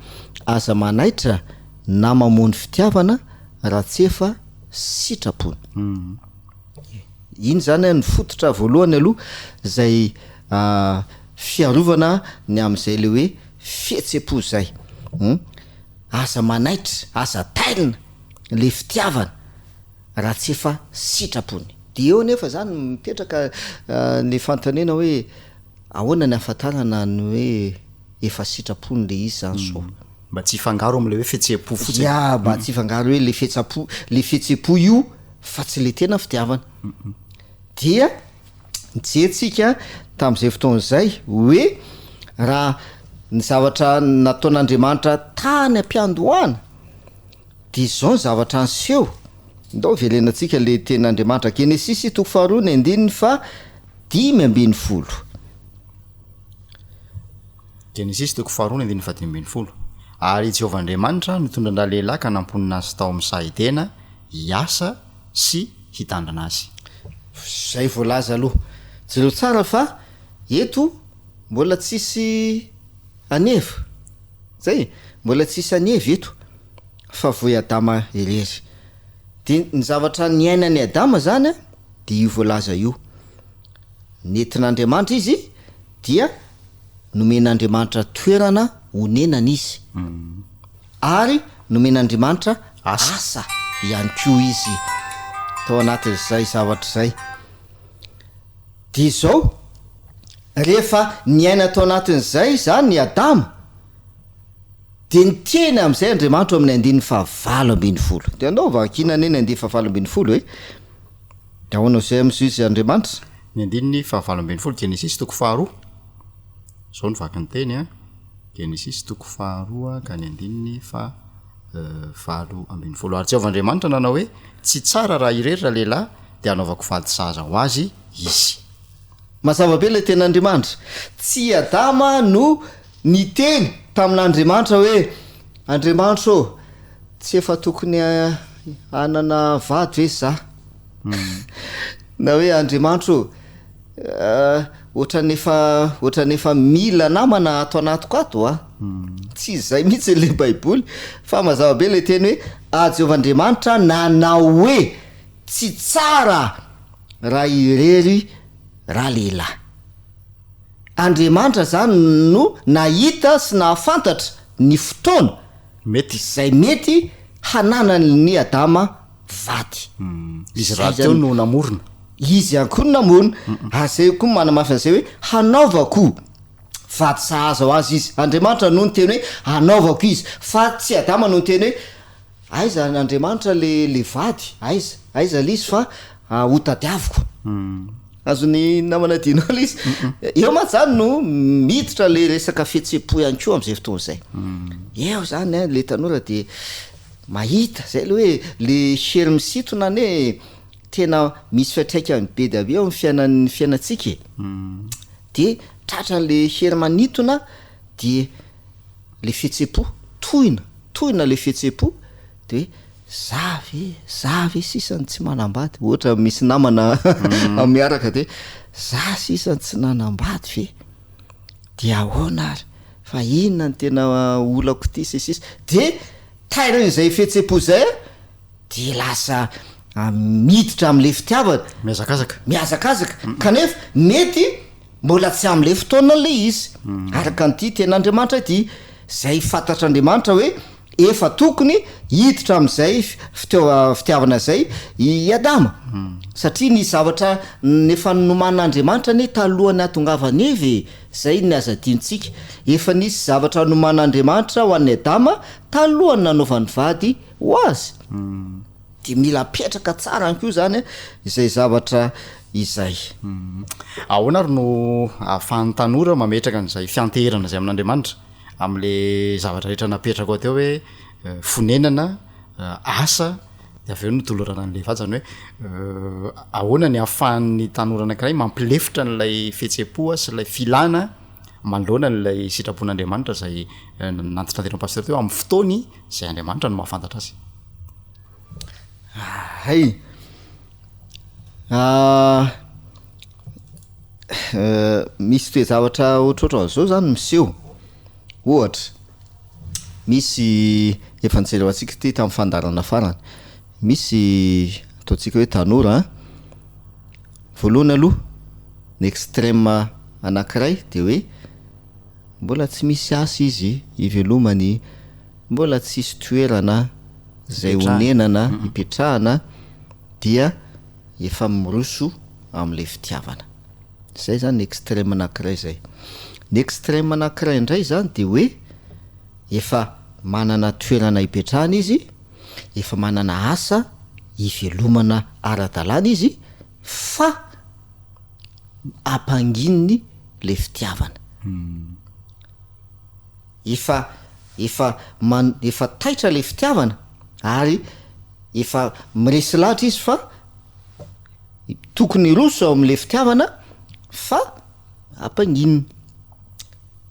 aza manaitra na mamony fitiavana raha tsy efa sitrapony iny zany ny fototra voalohany aloha zay fiarovana ny am'izay le hoe fihetseham-po zay aza manaitra aza tailina le fitiavana raha tsy efa sitrapony de eo nefa zany mipetraka ny fantanena hoe ahoana ny afantarana ny hoe efa sitrapony le izy zany so mba tsy ifangaro am'le hoe fihetseham-po fotsiny mba tsy ifangaro hoe le fihetseham-po io fa tsy le tena fitiavana dia nijerentsika tam'izay fotoan'izay hoe raha ny zavatra nataon'Andriamanitra tany ampiandohana de zao ny zavatra anseho ndao velenantsika le ten'Andriamanitra Genesisy toko 2:9 fa 5:10 Genesisy toko 2:9 fa 5:10 ary Jehovahandriamanitra nitondra lehilahy ka namponina azy tao amin'ny sahidena hiasa sy hitandrana azy zay voalaza aloha jereo tsara fa eto mbola tsisy aneva zay mbola tsisy aneva eto fa voy Adama irery de ny zavatra niainany Adama zany de io voalaza io nentin'Andriamanitra izy dia nomen'Andriamanitra toerana honenana izy ary nomen'Andriamanitra asa ihany koa izy tao anatin'izay zavatra zay de zao rehefa niaina tao anatin'izay zany ny Adama de niteny am'izay Andriamanitra amin'ny 9:20 de anao vakina neny 9:20 hoe de ahoana zay am'izay izy Andriamanitra ny 9:20 Genesisy toko 2 zao ny vaky ny teny Genesisy toko 2 ka ny 9:20 ary Jehovahandriamanitra nanao hoe tsy tsara raha ireritra lehilahy de anaovako vady saza ho azy izy mazava be le ten'Andriamanitra tsy Adama no niteny tamin'Andriamanitra hoe Andriamanitra ô tsy efa tokony anana vady ve za na hoe Andriamanitra ô ohatran'efa mila namana ato anatiko ato tsy zay mihitsy le baiboly fa mazava be le teny hoe Jehovahandriamanitra nanao hoe tsy tsara raha irery raha lehilahy Andriamanitra zany no nahita sy nahafantatra ny fotoana mety zay mety hananany Adama vady izy raha teo no namorona izy ihany koa no namorona azay koa manamafina zay hoe hanaovako vady sahaza ho azy izy Andriamanitra no niteny hoe hanaovako izy fa tsy Adama no niteny hoe aiza n'Andriamanitra le vady aiza le izy fa hotadiaviko azony namanadinao le izy eo ma zany no miditra le resaka fihetseham-po ihany koa am'izay fotoana zay eo zany le tanora de mahita zay le hoe le hery misitona ane tena misy fiatraikany be da be ao amin'ny fiainatsika de tratran'le hery manitona de le fihetseham-po tohina le fihetseham-po de zavy sisany tsy manambady ohatra misy namana miaraka de za sisany tsy nanambady fe de ahoana ary fa inona ny tena olako ty sisisa de tairan'izay fihetse-po zay de lasa miditra am'le fitiavana miazakazaka kanefa mety mbola tsy am'le fotoana le izy araka nyty ten'andriamanitra ty zay fantatr'andriamanitra hoe efa tokony hiditra am'izay fitiavana zay i Adama satria ny zavatra nefa noman'andriamanitra ny talohany atongavany zay ny azadintsika efa nisy zavatra noman'andriamanitra ho an'ny Adama talohany nanaovany vady ho azy de mila petraka tsara anko zany izay zavatra izay ahoana ary no ahafahan'ny tanora mametraka an'izay fianteherana zay amin'andriamanitra am'le zavatra rehetra napetraka ao teo hoe fonenana asa de avy eo no tolorana an'le vajany hoe ahoana ny ahafahan'ny tanora anankiray mampilefitra n'lay fihetse-po sy lay filana manoloana n'lay sitrapon'andriamanitra zay nantitra tena pasteur teo amin'ny fotoany zay andriamanitra no mahafantatra azy hay misy toe zavatra ohatrohatra zao zany miseho ohatra misy efa nijery antsika ty tamin'ny fandarana farany misy ataontsika hoe tanora voalohany aloha ny extrême anankiray de hoe mbola tsy misy asa izy ivelomany mbola tsisy toerana zay honenana ipetrahana dia efa miroso am'le fitiavana zay zany ny extrême anankiray zay ny extrême anankiray indray zany de hoe efa manana toerana ipetrahana izy efa manana asa ivelomana ara-dalàna izy fa ampangininy le fitiavana efa taitra le fitiavana ary efa miresy lahatra izy fa tokony roso am'le fitiavana fa ampangininy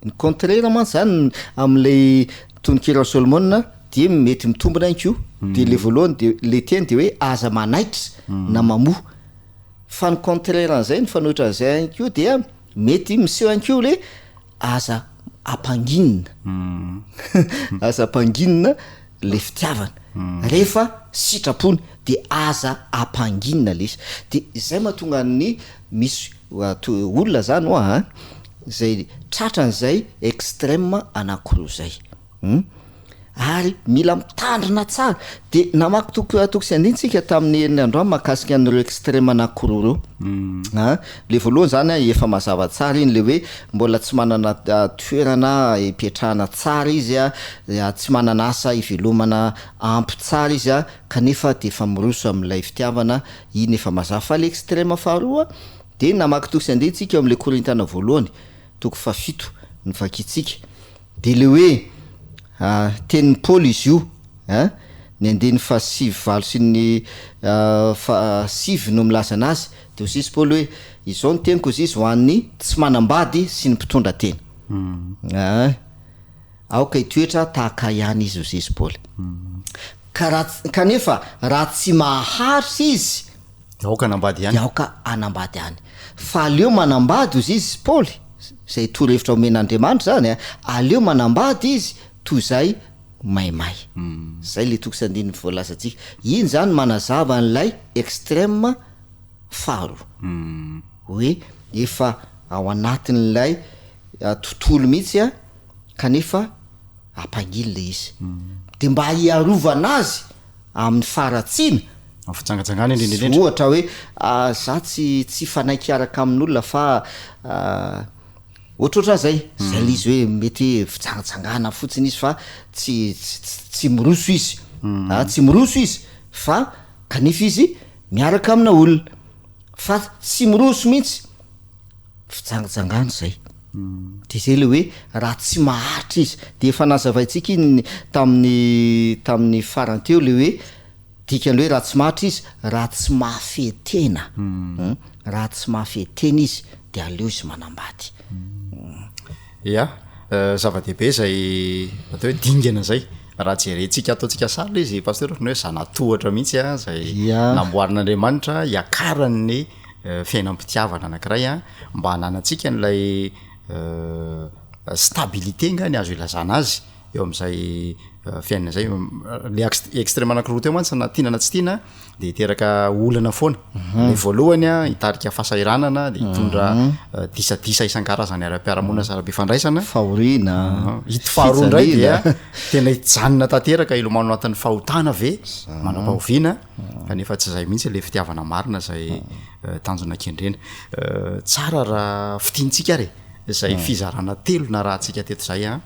ny contraire mantsy zany am'le tonikira Solomona de mety mitombona anko de le voalohany de le teny de hoe aza manaitra na mamoa fa ny contraire an'izay ny fanohitra an'izay anko dia mety miseho anko le aza ampanginina aza ampanginina le fitiavana rehefa sitrapony de aza ampanginina le izy de zay mahatonga ny misy olona zany hoa zay tratran'izay extrême anankiroa zay ary mila mitandrina tsara de namaky toko sy andintsika tamin'ny herinandro any mahakasika an'ireo extrême anankiroa reo le voalohany zany efa mazava tsara iny le hoe mbola tsy manana toerana ipetrahana tsara izy tsy manana asa ivelomana ampy tsara izy kanefa de efa miroso am'ilay fitiavana iny efa mazava fa le extrême faharoa de namaky toko sy andintsika am'le korintana voalohany toko 7 ny vakitsika de le hoe tenin'ny Paoly izy io ny andiny 7 sy ny 7 no milaza anazy de ozy izy Paoly hoe izao ny teniko izy ho an'ny tsy manambady sy ny mpitondra tena aoka hitoetra tahaka ihany izy ozy izy Paoly kanefa raha tsy maharitra izy aoka anambady ihany aoka anambady ihany fa aleo manambady ozy izy Paoly zay torohevitra omen'Andriamanitra zany aleo manambady izy toy zay maimay zay le toko sandiny voalazantsika iny zany manazava n'lay extrême faharoa hoe efa ao anatin'lay tontolo mihitsy kanefa ampanginy le izy de mba hiarovana azy amin'ny faratsina fitsangatsangana indrindrindrindra ohatra hoe za tsy fanaikiaraka amin'olona fa ohatrohatra zay zay le izy hoe mety fitsangatsangana fotsiny izy fa tsy miroso izy tsy miroso izy fa kanefa izy miaraka amina olona fa tsy miroso mihitsy fitsangatsangana zay de zay le hoe raha tsy maharitra izy de efa nazavaitsika iny tamin'ny faranteo le hoe dikan'le hoe raha tsy maharitra izy raha tsy mahafetena raha tsy mahafetena izy de aleo izy manambady zava-dehibe zay atao hoe dingana zay raha jerentsika ataontsika sara izy pasteur ohatrany hoe zanatohatra mihitsy a zay Ya. namboarin'andriamanitra hiakarany fiainam-pitiavana anankiray a mba hananantsika n'lay stabilité nga ny azo ilazana azy eo am'izay fiainana zay le extrême anankiroa teo mantsy na tianana tsy tiana de hiteraka olana foana le voalohany a hitarika fahasahiranana de hitondra disadisa isan-karazany ara-piaramonina sara-pifandraisana fahorina hity faharoa ndray dia tena hijanona tanteraka ilomano anatin'ny fahotana ve manam-pahoviana kanefa tsy zay mihitsy le fitiavana marina zay tanjona kendrena tsara raha fitiantsika re zay fizarana telo na raha tsika teto zay a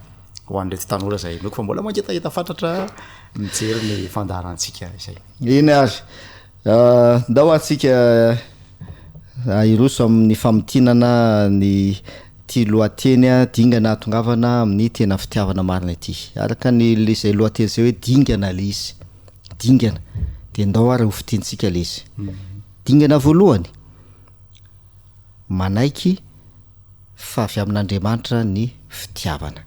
ho an'reto tanora zay noko fa mbola mangetaheta fantatra mijery ny fandarantsika zay iny azy ndao atsika iroso amin'ny famitinana ny ty lohateny a dingana atongavana amin'ny tena fitiavana marina ity araka ny le zay lohateny zay hoe dingana le izy dingana de ndao ary ho fitiantsika le izy dingana voalohany manaiky fa avy amin'Andriamanitra ny fitiavana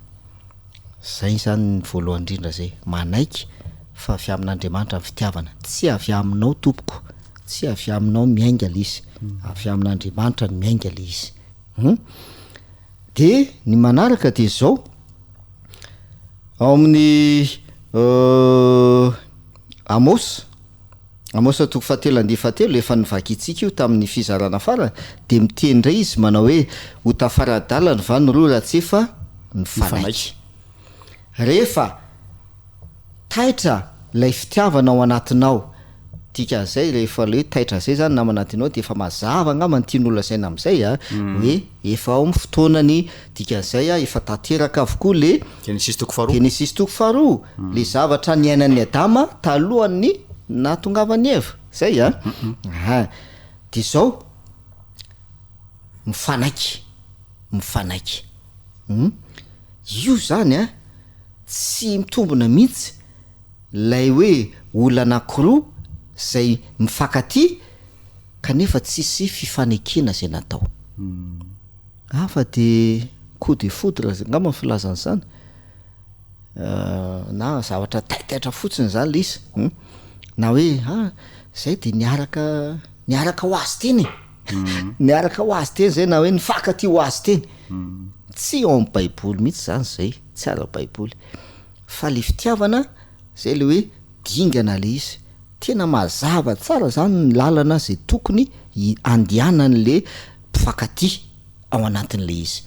zay zany ny voalohany indrindra zay manaiky fa avy amin'Andriamanitra ny fitiavana tsy avy aminao tompoko tsy avy aminao miainga le izy avy amin'Andriamanitra ny miainga le izy de ny manaraka de zao ao amin'ny Amos toko 7:7 efa nivakitsika io tamin'ny fizarana farany de miteny ndray izy manao hoe ho tafaradalany va ny roa raha tsy efa ny fanaiky rehefa taitra lay fitiavana ao anatinao tika zay rehefa le taitra zay zany nama anatinao de efa mazava angamba nytiany olona zaina am'izay a hoe efa ao amin'ny fotoanany tika zay a efa tanteraka avokoa le Genesis toko faharoa le zavatra ny ainan'ny Adama talohany natongavany Eva zay a de zao mifanaiky io zany a tsy mitombona mihitsy lay hoe olana anankiroa zay mifankaty kanefa tsisy fifanekena zay natao fa de coup de foudre ngamba filazana zany na zavatra taitaitra fotsiny zany le izy na hoe zay de niaraka ho azy teny niaraka ho azy teny zay na hoe nifankaty ho azy teny tsy ao amin'ny baiboly mihitsy zany zay tsy ara-baiboly fa le fitiavana zay le hoe dingana le izy tena mazava tsara zany ny lalana zay tokony andianan'le mpifankaty ao anatin'le izy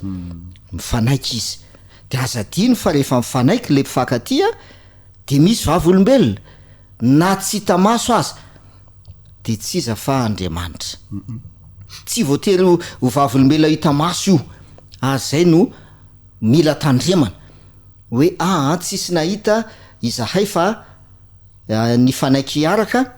mifanaiky izy de azadiny fa rehefa mifanaiky le mpifankaty a de misy vavolombelona na tsy hita maso azy de tsy iza fa Andriamanitra tsy voatery ho vavolombelona hita maso io zay no mila tandremana hoe tsisy nahita izahay fa ny fanaiky araka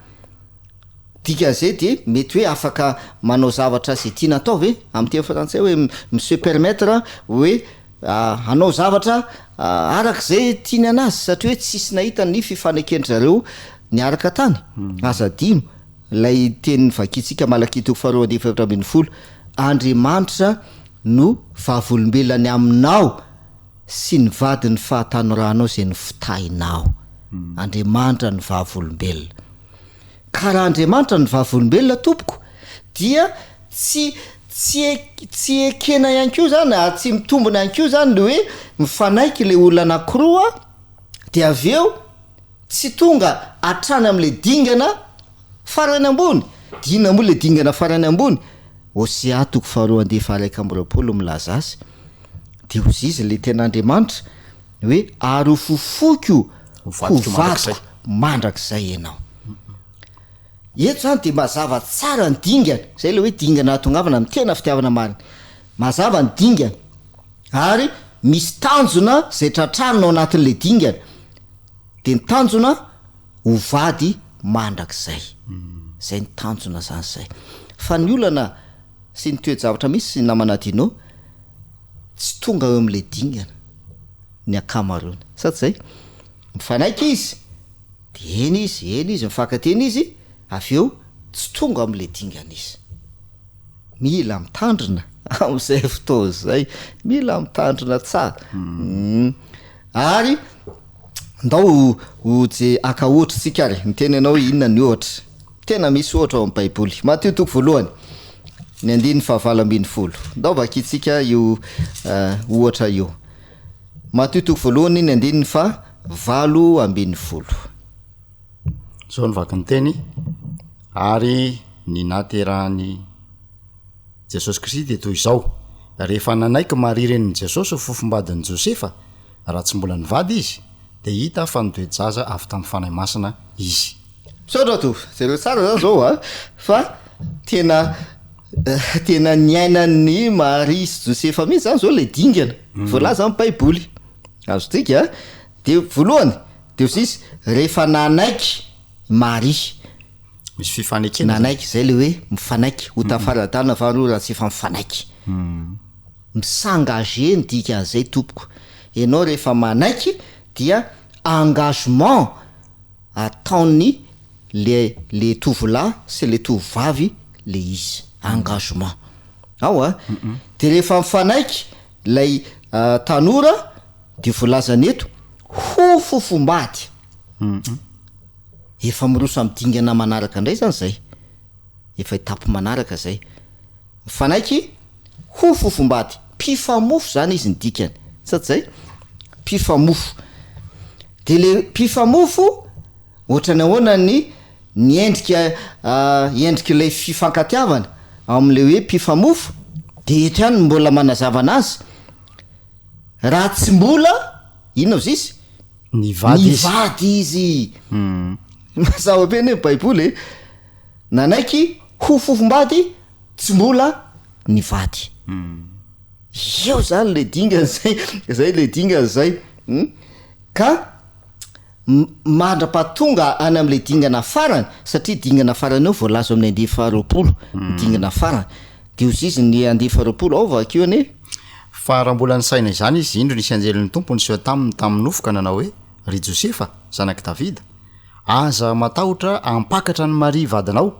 tika zay de mety hoe afaka manao zavatra zay tiana atao ve am'teny frantsay hoe monsieur permettre hoe anao zavatra araka zay tiany anazy satria hoe tsisy nahita ny fifanekendry zareo ny araka tany azadino lay teny vakitsika Malaky toko 2:7 Andriamanitra no vavolombelany aminao sy ny vadiny fahatanorahanao zay ny fitahinao Andriamanitra ny vavolombelona ka raha Andriamanitra ny vavolombelona tompoko dia tsy ekena ihany koa zany tsy mitombona ihany koa zany le hoe mifanaiky le olona anankiroa de avy eo tsy tonga atrany am'le dingana farany ambony dina moa le dingana farany ambony Hosea toko 2:1 milaza azy de ozy izy le ten'Andriamanitra hoe ary ho fofoko ho vadiko mandrakizay ianao eto zany de mazava tsara ny dingana zay le hoe dingana atongavana amin'ny tena fitiavana marina mazava ny dingana ary misy tanjona zay tratranona ao anatin'le dingana de ny tanjona ho vady mandrakizay zay ny tanjona zany zay fa ny olana sy ny toe-javatra misy namanadinao tsy tonga eo am'le dingana ny akamarony sady zay mifanaiky izy de eny izy mifankateny izy avy eo tsy tonga am'le dingana izy mila mitandrina am'izay fotoana zay mila mitandrina tsara ary ndao je aka ohatra tsika ary ny teny anao inona ny ohatra tena misy ohatra ao amin'ny baiboly Matteo toko voalohany ny 9:20 ndao vakitsika io ohatra io Matteo toko voalohany ny 9:20 zao ny vaky ny teny ary ny naterahany Jesosy Kristy de toy izao rehefa nanaiky Maria renin'i Jesosy fofombadin'i Josefa raha tsy mbola nivady izy de hita fa nidoejaza avy tamin'ny fanahy masina izy saotra to zay tsara zany zao fa tena niainan'ny Maria sy Josefa mihitsy zany zao le dingana voalaza amin'ny baiboly azo tika de voalohany de sisy rehefa nanaiky Maria misy fifanekena nanaiky zay le hoe mifanaiky ho tafaratana fa raha tsy efa mifanaiky misengage ny dikan'izay tompoko ianao rehefa manaiky dia engagement ataony le tovolahy sy le tovavy le izy engagement ao de rehefa mifanaiky lay tanora de voalazany eto ho fofombady efa miroso am'dingana manaraka indray zany zay efa etapo manaraka zay mifanaiky ho fofombady mpifamofo zany izy ny dikany satria zay mpifamofo de le mpifamofo ohatrany ahoana ny endrika endrik'ilay fifankatiavana am'le hoe mpifamofo de eto ihany mbola manazavana azy raha tsy mbola inona izy izy nivady izy mazava be ny baiboly nanaiky ho fofombady tsy mbola nivady eo zany le dingana zay le dingana zay ka mandra-pahatonga any am'le dingana farany satria dingana farany eo voalaza amin'ny 20 dingana farany de ozy izy ny 20 ao vakeo ane fa raha mbola nysaina izany izy indro nisy anjelin'ny tompony sy taminy tamin'ny nofoka nanao hoe ry Josefa zanaky Davida aza matahotra ampakatra ny Maria vadinao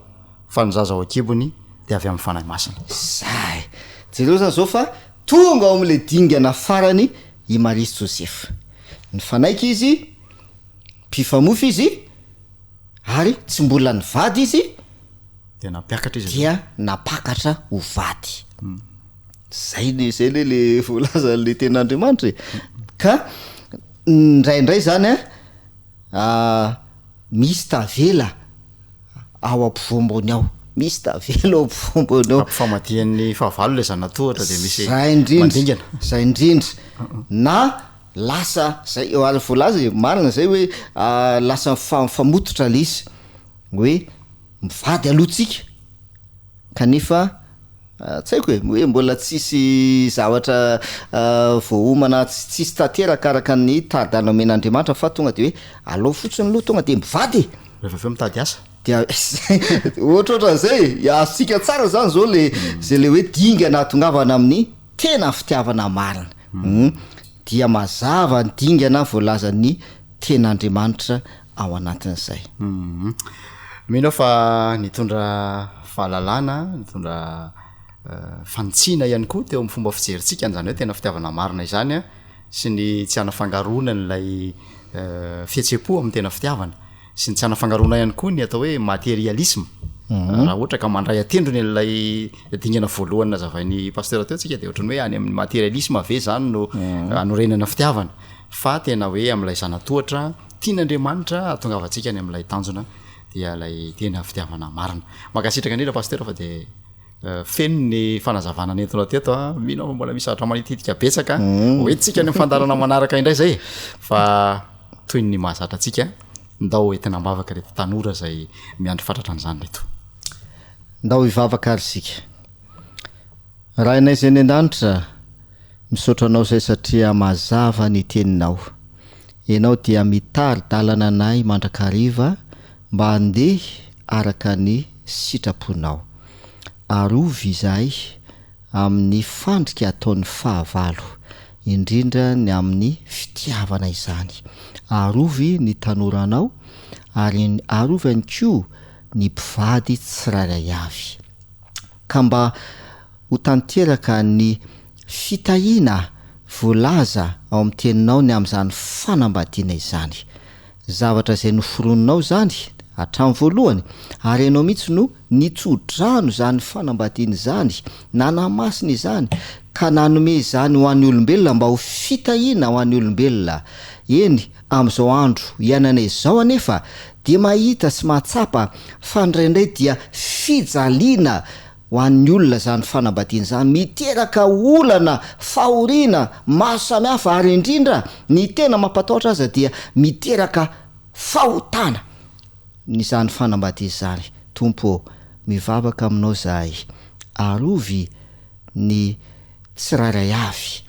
fa ny zaza ao akebony de avy amin'ny fanahy masina zay jereo zany zao fa tonga ao am'le dingana farany i Maria sy Josefa ny fanaiky izy mpifamofo izy ary tsy mbola nivady izy de napiakatra izy dia napakatra ho vady zay le voalaza le ten'Andriamanitra ka ndraindray zany misy tavela ao ampovoambony ao misy tavela ao ampovoambony ao famatian'ny fahavalo le zanatohatra de misy zay indrindra na lasa zay ary voalaza marina zay hoe lasa famototra le izy hoe mivady alohatsika kanefa tsy haiko hoe mbola tsisy zavatra voaomana tsisy tanteraka araka ny tadana men'Andriamanitra fa tonga de hoe alao fotsiny aloha tonga de mivady rehefa aveo mitady asa de ohatrohatran'izay asika tsara zany zao le zay le hoe dingana tongavana amin'ny tena fitiavana marina dia mazava ny dingana voalazan'ny ten'Andriamanitra ao anatin'izay mino fa nitondra fahalalana nitondra fantsina ihany koa teo amin'ny fomba fijerintsika an'izany hoe tena fitiavana marina izany sy ny tsy anafangarona n'lay fihetsepo amin'ny tena fitiavana sy ny tsy anafangarona ihany koa ny atao hoe materialisme raha ohatra ka mandray atendrony an'lay dingana voalohany nazavain'ny pasteur teo tsika de ohatrany hoe any amin'ny materialisme ave zany no anorenana fitiavana fa tena hoe am'lay zanatohatra tian'Andriamanitra atongavantsika any am'lay tanjona dia lay tena fitiavana marina makasitraka indrindra pasteur fa de feno ny fanazavana nentina teto mino mbola misy zavatra manititika betsaka hoentsika ny fandarana manaraka indray zay fa toy ny mahazatra atsika ndao tena mbavaka reto tanora zay miandry fatratra an'izany reto ndao hivavaka ary sika raha inay zay ny an-danitra misaotra anao zay satria mazava ny teninao ianao dia mitary dalana anay mandrakariva mba handeha araka ny sitraponao arovy izahay amin'ny fandrika ataon'ny fahavalo indrindra ny amin'ny fitiavana izany arovy ny tanoranao ary arovy any koa ny mpivady tsiraray avy ka mba ho tanteraka ny fitahiana voalaza ao amin'ny teninao ny amin'izany fanambadiana izany zavatra izay noforononao zany hatramin'ny voalohany ary ianao mihitsy no nitsodrano zany fanambadiana izany nanamasina izany ka nanome izany ho an'ny olombelona mba ho fitahiana ho an'ny olombelona eny amin'izao andro ianana izao anefa dia mahita sy mahatsapa fa ndraindray dia fijaliana ho an'ny olona zany fanambadiana zany miteraka olana fahoriana maro samihafa ary indrindra ny tena mampatahotra aza dia miteraka fahotana ny zany fanambadiana zany. Tompo mivavaka aminao zahay arovy ny tsirairay avy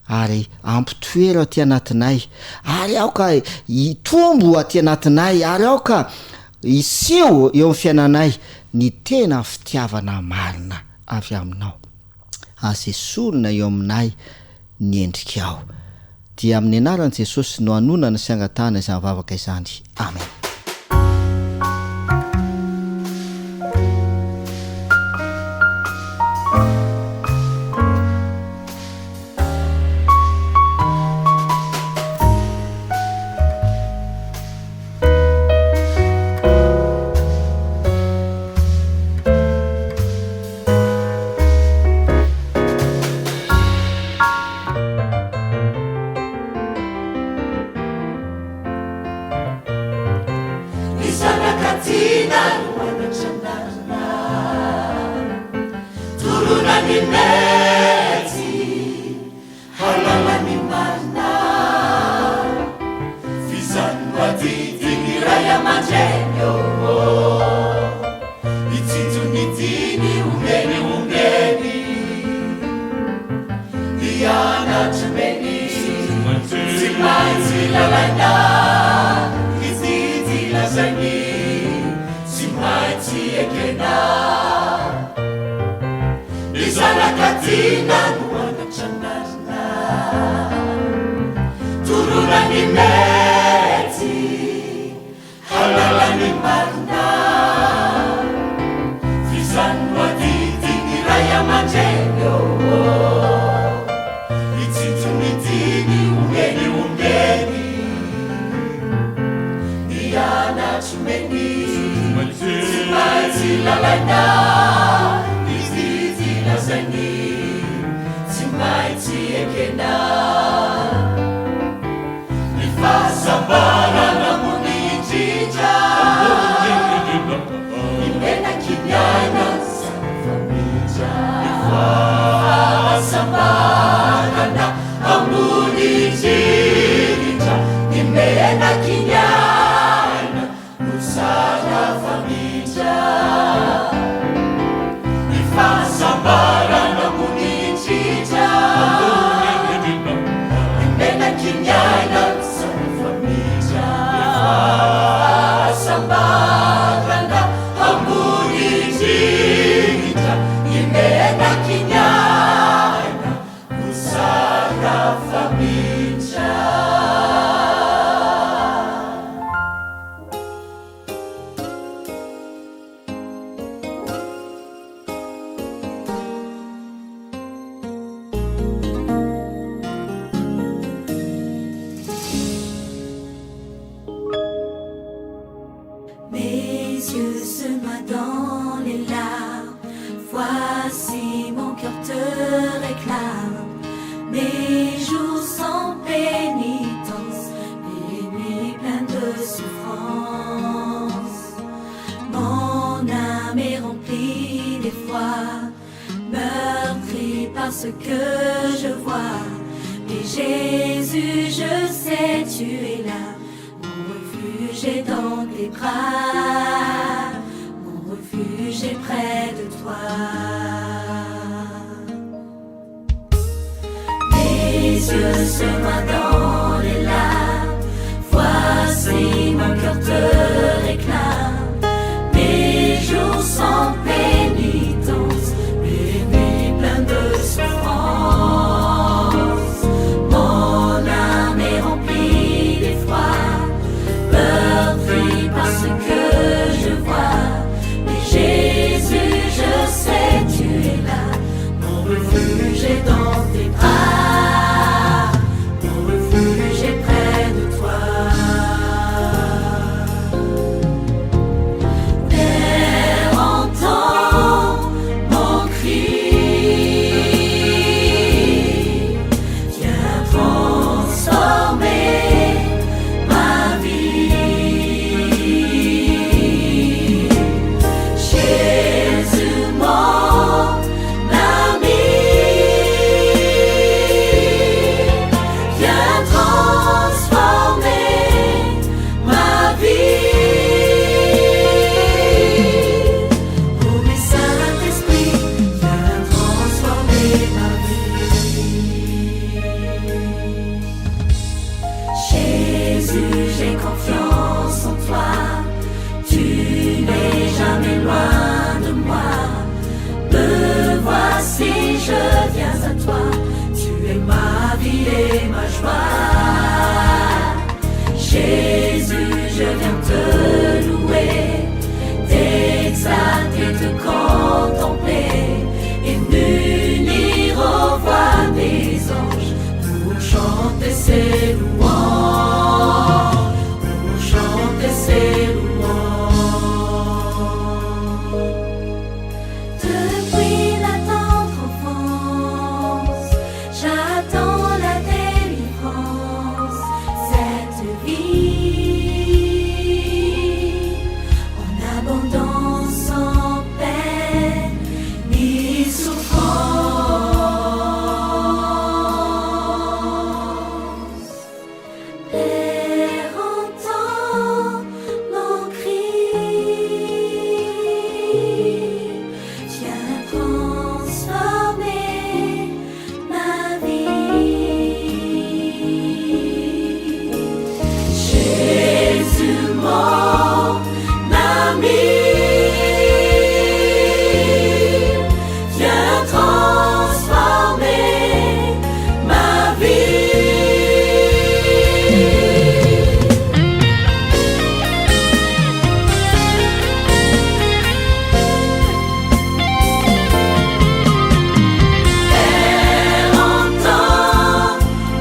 ary ampitoera aty anatinay ary aoka hitombo aty anatinay ary aoka hiseho eo amin'ny fiainanay ny tena fitiavana marina avy aminao asesolona eo aminay ny endrikao dia amin'ny anaran'i Jesosy no anonana sy angatana izany vavaka izany. Amen. Dans tes bras j'ai confiance en toi. Tu n'es jamais loin de moi. Me voici, je viens à toi. Tu es ma vie et ma joie. Jésus, je viens te louer, t'exalter, te contempler et m'unir aux voix des anges pour chanter ses louanges, pour chanter ses louanges. Depuis la tendre enfance, j'attends la délivrance, cette vie en abondance, sans peine ni souffrance. Père, entends mon cri, viens transformer ma vie. Jésus, mon ami, viens transformer ma vie. Père, entends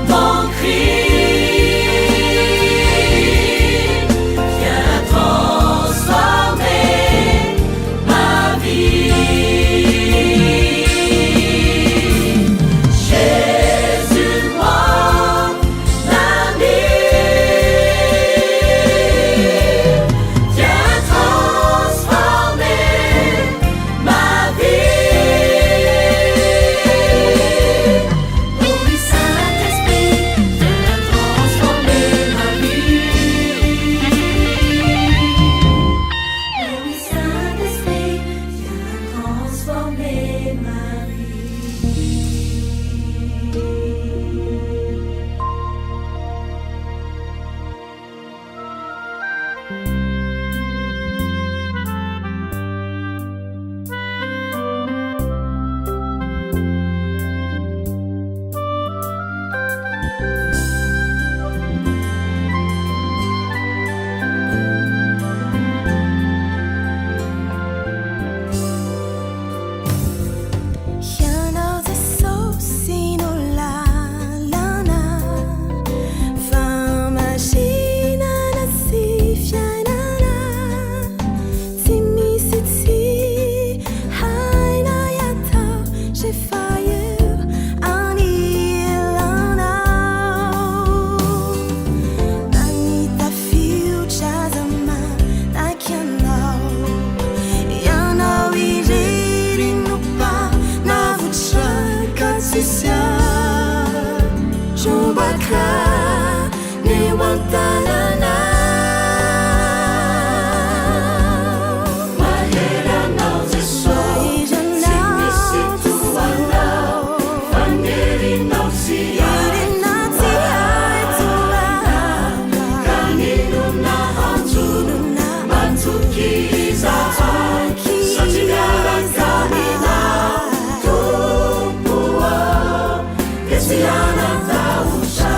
mon cri, viens transformer ma vie. Jésus, mon ami, viens transformer ma vie. Oui, Saint-Esprit, viens transformer ma vie. Oui, Saint-Esprit, viens transformer ma vie. Piano de sino la lana, fama shina na si fianana, timi sitsi haina yata, j'ai failli anilana. Nanita future zama na kianao, yana wiri nupa na vuchaka sisia, chubaka ni wantanana. Mahera nao zeso, timi situ wana, fangeri nao siya, kaninu na hantu, mantukiza, satigara kanina, tumpua, kesiana tausha.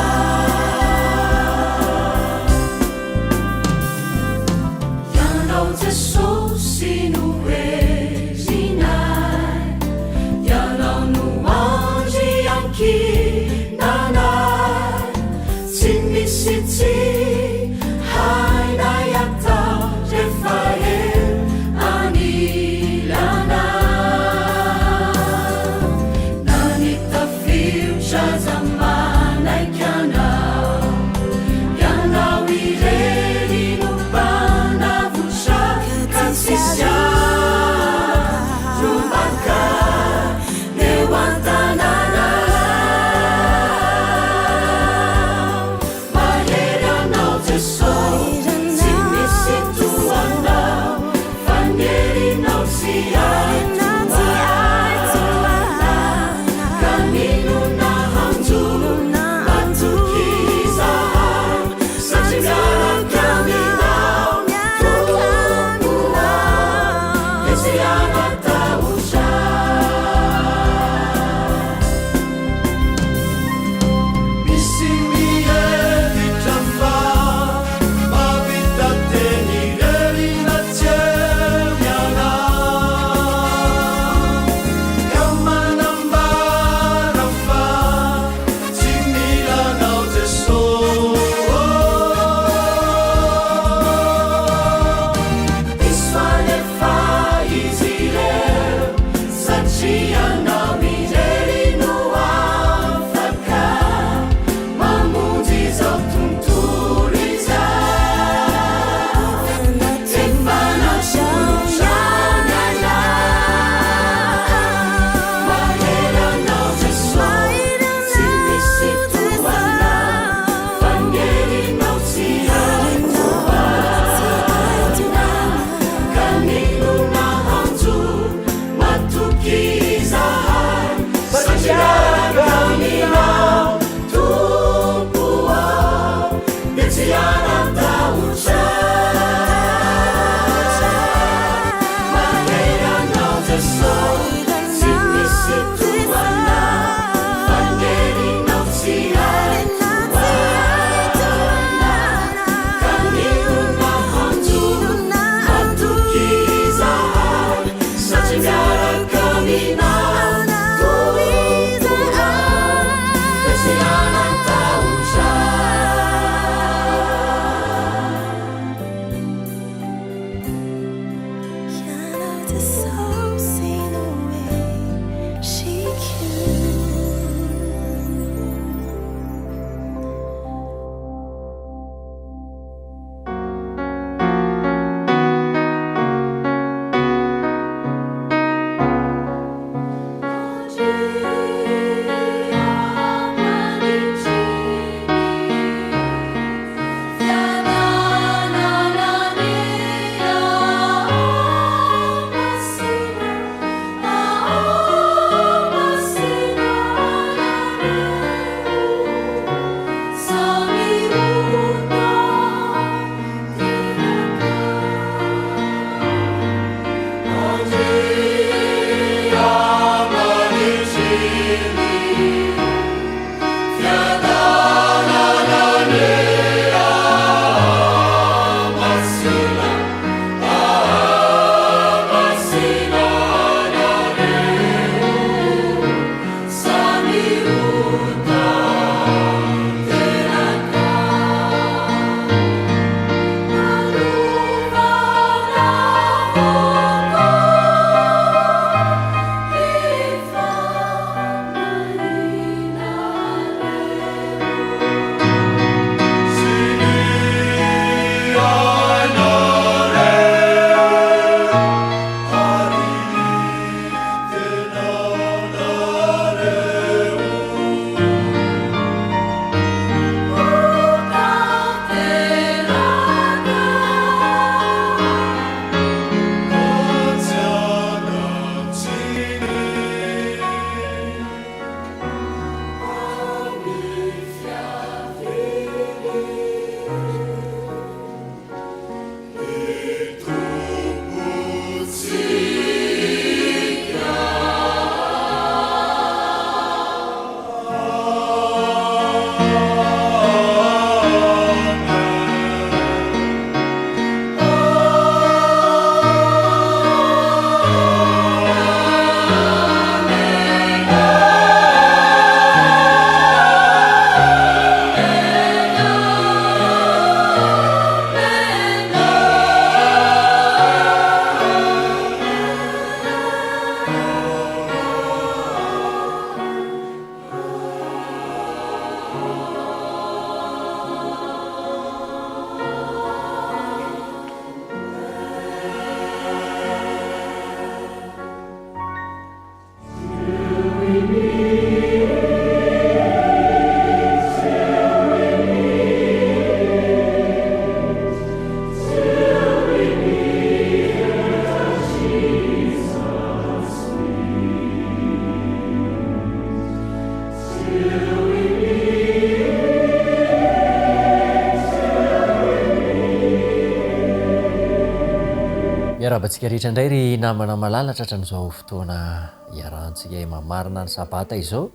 miarabantsika rehetra indray ry namana malalatra hatran'izao fotoana iarahantsika mamarina ny sabata izao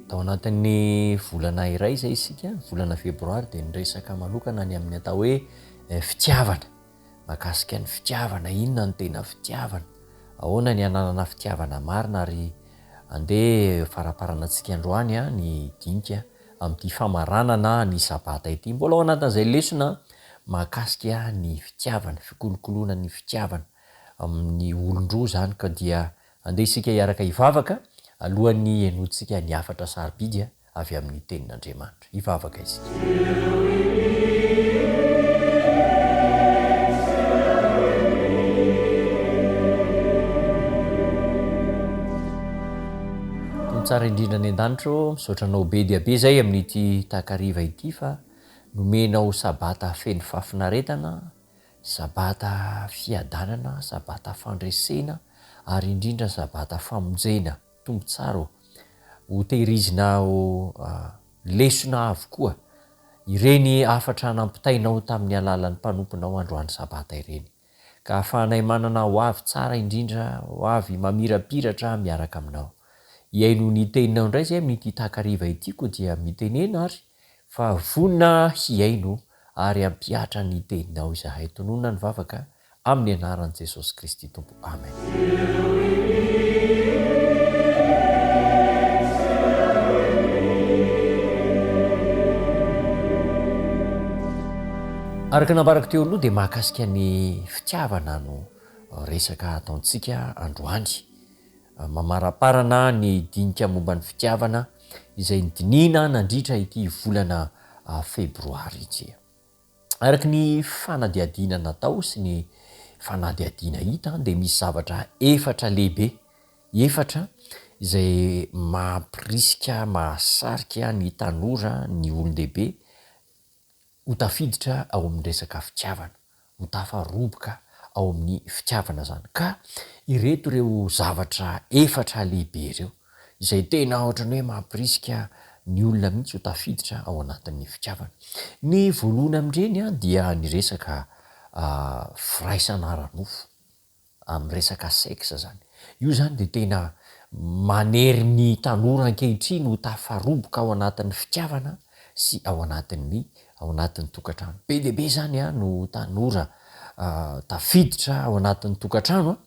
tao anatin'ny volana iray zay isika volana febroary dia nyresaka manokana ny amin'ny atao hoe fitiavana mahakasika ny fitiavana inona ny tena fitiavana ahoana ny ananana fitiavana marina ary andeha faraparana antsika androany a ny dinika amin'ity famaranana ny sabata ity mbola ao anatin'izay lesona mahakasika ny fitiavana fikolokoloana ny fitiavana amin'ny olondroa zany ka dia andeha isika hiaraka hivavaka alohan'ny enotsika ny afatra sarobidy avy amin'ny tenin'Andriamanitra hivavaka isika tsara indrindra ny an-danitro misaotranao be dia be zay amin'ity takariva ity fa nomenao sabata feno fafinaretana sabata fiadanana sabata fandresena ary indrindra sabata famonjena tombo tsara ho tehirizinao lesona avokoa ireny afatra nampitainao tamin'ny alalan'ny mpanomponao androany sabata ireny ka ahafahanay manana ho avy tsara indrindra ho avy mamirapiratra miaraka aminao iaino ny teninao indray zay amin'ity takariva ityko dia mitenena ary fa vonina hiaino ary ampiatra ny teninao izahay tonona ny vavaka amin'ny anaran'i Jesosy Kristy tompo amen araka nambaraka teo aloha dia mahakasika ny fitiavana no resaka ataontsika androany mamaraparana ny dinika momba ny fitiavana izay nydinina nandritra ity volana febroary ity araka ny fanadiadiana natao sy ny fanadiadiana hita dia misy zavatra efatra lehibe efatra izay mampirisika mahasarika ny tanora ny olon-dehibe ho tafiditra ao amin'ny resaka fitiavana ho tafaroboka ao amin'ny fitiavana zany ka ireto ireo zavatra efatra lehibe ireo izay tena ohatrany hoe mampirisika ny olona mihitsy ho tafiditra ao anatin'ny fitiavana ny voalohany amin'ireny a dia ny resaka firaisana ara-nofo amin'ny resaka sexe zany io zany dia tena manery ny tanora ankehitriny ho tafaroboka ao anatin'ny fitiavana sy ao anatin'ny tokantrano be dia be zany a no tanora tafiditra ao anatin'ny tokantrano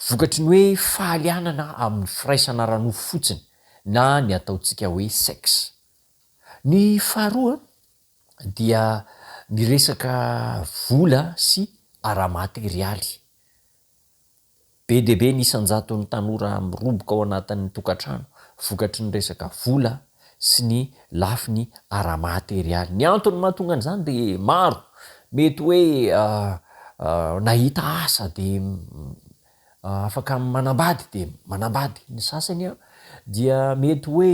vokatry ny hoe fahalianana amin'ny firaisana ara-nofo fotsiny na ny ataontsika hoe sexe ny faharoa dia ny resaka vola sy ara-materialy be dia be ny isan-jaton'ny tanora miroboka ao anatin'ny tokantrano vokatry ny resaka vola sy ny lafiny ara-materialy ny antony mahatonga an'izany dia maro mety hoe nahita asa dia afaka manambady dia manambady ny sasany a dia mety hoe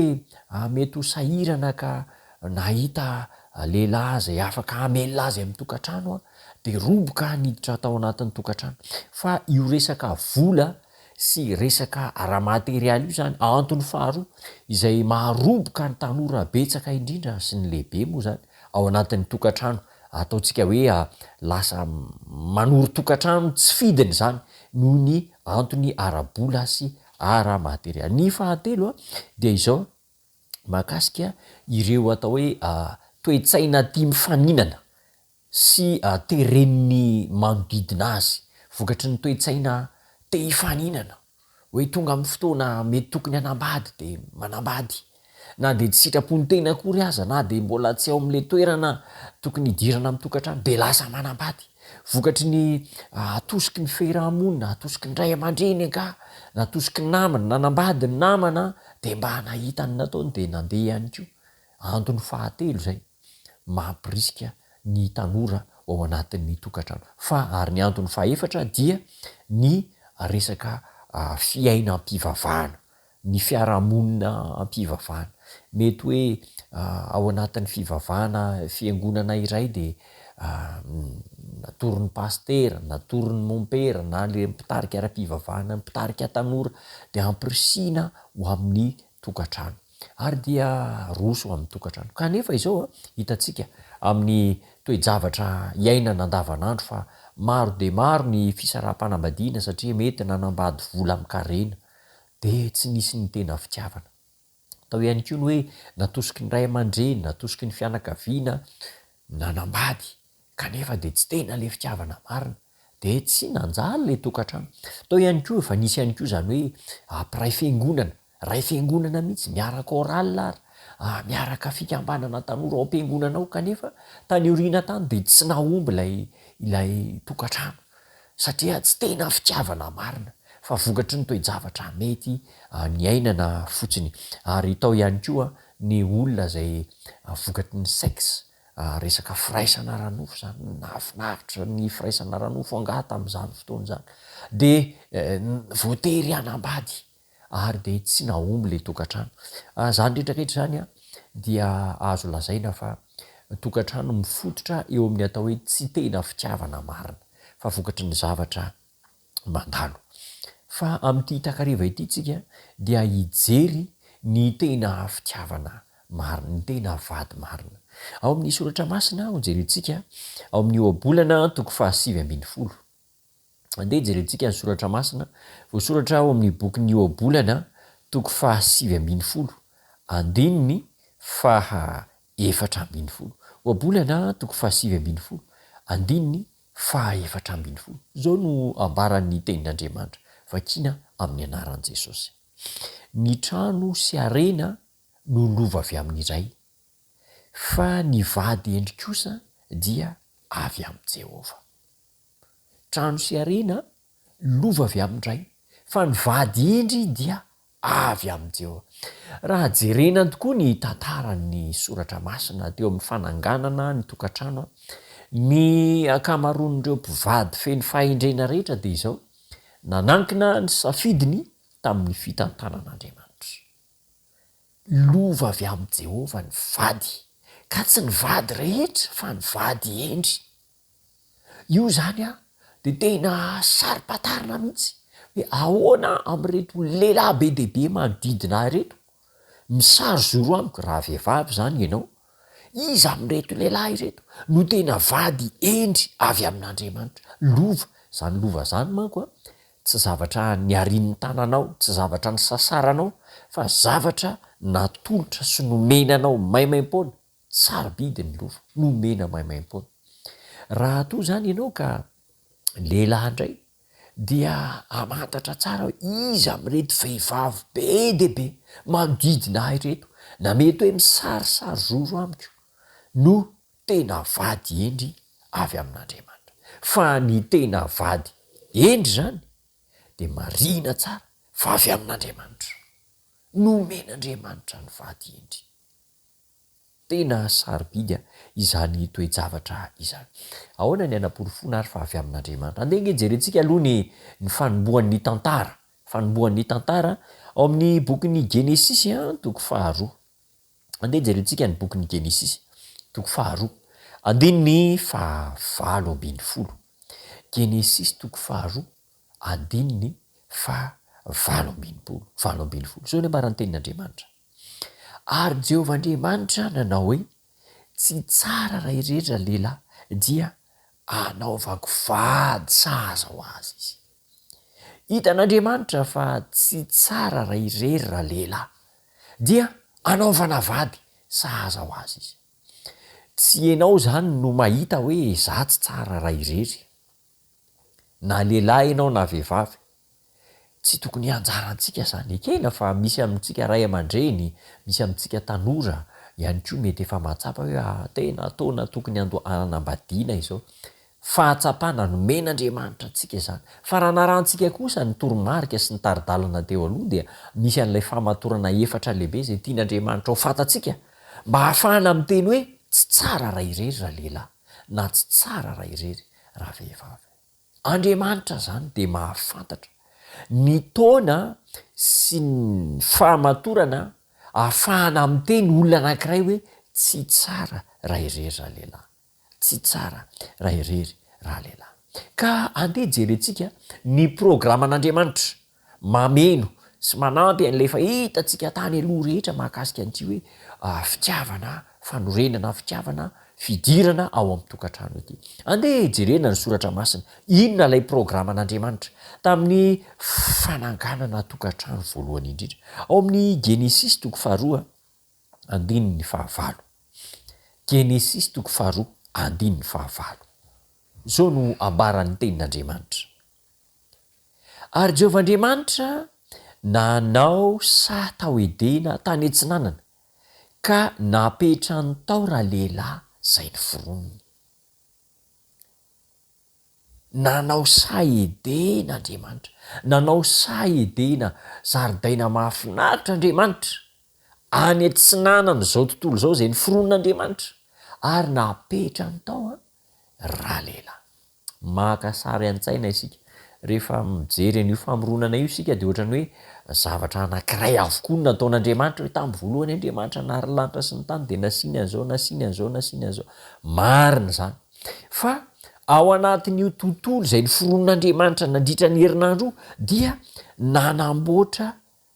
mety ho sahirana ka nahita lehilahy zay afaka hamelona azy amin'ny tokantrano a dia roboka niditra tao anatin'ny tokantrano fa io resaka vola sy resaka ara-materialy io zany antony faharoa izay maharoboka ny tanora betsaka indrindra sy ny lehibe moa zany ao anatin'ny tokantrano ataontsika hoe lasa manoro tokantrano tsy fidiny zany noho ny antony ara-bola sy ara-materialy ny fahatelo a dia izao mahakasika ireo atao hoe toe-tsaina tia mifaninana sy tereniny manodidina azy vokatry ny toe-tsaina te hifaninana hoe tonga amin'ny fotoana mety tokony hanambady dia manambady na dia tsy sitrapony tena akory aza na dia mbola tsy ao amin'le toerana tokony hidirana amin'ny tokantrano dia lasa manambady vokatry ny atosiky ny fiarahamonina atosiky ny ray aman-dreny ka na atosiky ny namana nanambady ny namana dia mba nahita ny nataony dia nandeha ihany koa antony fahatelo zay mampirisika ny tanora ao anatin'ny tokantrano fa ary ny antony fahaefatra dia ny resaka fiainam-pivavahana ny fiarahamonina am-pivavahana mety hoe ao anatin'ny fivavahana fiangonana iray dia natorin'ny pastera natorin'ny mompera na le mpitarika ara-pivavahana mpitarika tanora dia ampirisiana ho amin'ny tokantrano ary dia roso amin'ny tokantrano kanefa izao hitantsika amin'ny toe-javatra iainana andavanandro fa maro de maro ny fisaraha-panambadiana satria mety nanambady vola ami'karena de tsy nisy ny tena fitiavana. Atao ihany ko ny hoe natosiky ny ray aman-dreny, natosiky ny fianakaviana nanambady kanefa de tsy tena le fitiavana marina de tsy nanjary le tokantrano. Atao ihany ko efa nisy ihany ko zany hoe ampiray fiangonana, ray fiangonana mihitsy miaraka oral ary miaraka fikambanana tanora ao am-piangonana ao kanefa tany oriana tany de tsy nahomby ilay tokantrano satria tsy tena fitiavana marina fa vokatry ny toe-javatra mety ny ainana fotsiny. Ary tao ihany koa ny olona zay vokatry ny sexe, resaka firaisana ranofo zany, nafinavitra ny firaisana ranofo anga tam'izany fotoana zany de voatery anambady ary de tsy nahomby le tokantrano. Zany rehetrarehetra zany dia azo lazaina fa tokantrano mifototra eo amin'ny atao hoe tsy tena fitiavana marina fa vokatry ny zavatra mandalo. Fa amin'ity takariva ity tsika dia hijery ny tena fitiavana marina, ny tena vady marina. Ao amin'ny soratra masina hojerentsika ao amin'ny oabolana toko 7:10. Andeha jerentsika ny soratra masina voasoratra ao amin'ny bokin'ny oabolana toko 7:10 andininy 4:10. Oabolana toko 7:10 andininy 4:10. Zao no ambaran'ny tenin'Andriamanitra vakina amin'ny anaran'i Jesosy. Ny trano sy arena no lova avy amin'iray, fa ny vady endry kosa dia avy amin'i Jehova. Trano sy arena lova avy amin'iray, fa ny vady endry dia avy amin'i Jehova. Raha jerena tokoa ny tantaran'ny soratra masina teo amin'ny fananganana ny tokantrano, ny akamaroan'ireo mpivady feny fahendrena rehetra de izao nanankina ny safidiny tamin'ny fitantanan'Andriamanitra. Lova avy amin'i Jehova ny vady, ka tsy ny vady rehetra fa ny vady endry. Io zany de tena sarim-patarina mihitsy hoe ahoana am'ireto lehilahy be dehibe manodidina reto misary zoro amiko raha vehivavy zany ianao, iza amin'ireto lehilahy ireto no tena vady endry avy amin'Andriamanitra. Lova zany lova zany manko tsy zavatra niarin'ny tananao, tsy zavatra ny sasaranao, fa zavatra natolotra sy nomenanao maimaim-poana. Sarobidy ny lova, nomena maimaim-poana. Raha toa zany ianao ka lehilahy indray dia amantatra tsara hoe iza amin'ireto vehivavy be dehibe manodidina ahy reto na mety hoe misarisary zoro amiko no tena vady endry avy amin'Andriamanitra. Fa ny tena vady endry zany de marina tsara fa avy amin'Andriamanitra, nomen'Andriamanitra ny vady endry. Tena sarobidy izany toe-javatra izany. Ahoana ny anam-porofona ary fa avy amin'Andriamanitra. Andeha nge jerentsika aloha ny fanombohan'ny tantara. Fanombohan'ny tantara ao amin'ny bokin'ny Genesisy toko 2. Andeha jerentsika ny bokin'ny Genesisy toko 2 andininy 7:20. Genesisy toko 2 andininy 7:20. Zao ny ambaran'ny tenin'Andriamanitra. Ary Jehova Andriamanitra nanao hoe tsy tsara raha irery lehilahy dia anaovako vady sahaza ho azy izy. Hitan'Andriamanitra fa tsy tsara raha irery raha lehilahy dia anaovana vady sahaza ho azy izy. Tsy ianao zany no mahita hoe za tsy tsara raha irery, na lehilahy ianao na vehivavy, tsy tokony anjarantsika zany ekena fa misy amintsika ray aman-dreny, misy amintsika tanora ihany koa mety efa mahatsapa hoe tena taona tokony anambadiana izao. Fahatsapana nomen'Andriamanitra antsika zany. Fa raha narantsika kosa ny toromarika sy ny taridalana teo aloha dia misy an'ilay famatorana efatra lehibe zay tian'Andriamanitra ho fantatsika mba hahafahana miteny hoe tsy tsara raha irery raha lehilahy na tsy tsara raha irery raha vehivavy. Andriamanitra zany de mahafantatra ny taona sy ny fahamatorana ahafahana miteny olona anankiray hoe tsy tsara raha irery raha lehilahy, tsy tsara raha irery raha lehilahy. Ka andeha jerentsika ny programan'Andriamanitra mameno sy manampy an'ilay efa hitantsika tany aloha rehetra mahakasika an'ity hoe fitiavana fanorenana fitiavana fidirana ao amin'ny tokantrano ety andeha jerena ny soratra masina inona ilay programan'andriamanitra tamin'ny fananganana tokantrano voalohany indrindra ao amin'ny genesis toko faharoa andininy fahavalo genesis toko faharoa andininy fahavalo zao no ambaran'ny tenin'andriamanitra ary jehovahandriamanitra nanao satahoedena tany etsinanana ka napetra ny tao raha lehilahy zay ny foronony nanao saedena andriamanitra nanao saedena zaridaina mahafinaritra andriamanitra any etsinanana zao tontolo zao zay ny foronon'andriamanitra ary napetra ny tao raha lehilahy makasary an-tsaina isika rehefa mijery an'io famoronana io sika de ohatrany hoe zavatra anankiray avokoa no nataon'andriamanitra hoe tamin'ny voalohany andriamanitra nary lanitra sy ny tany de nasiny an'zao nasiny an'zao nasiny an'zao marina zany fa ao anatin'io tontolo zay ny foronon'andriamanitra nandritra ny herinandro dia nanamboatra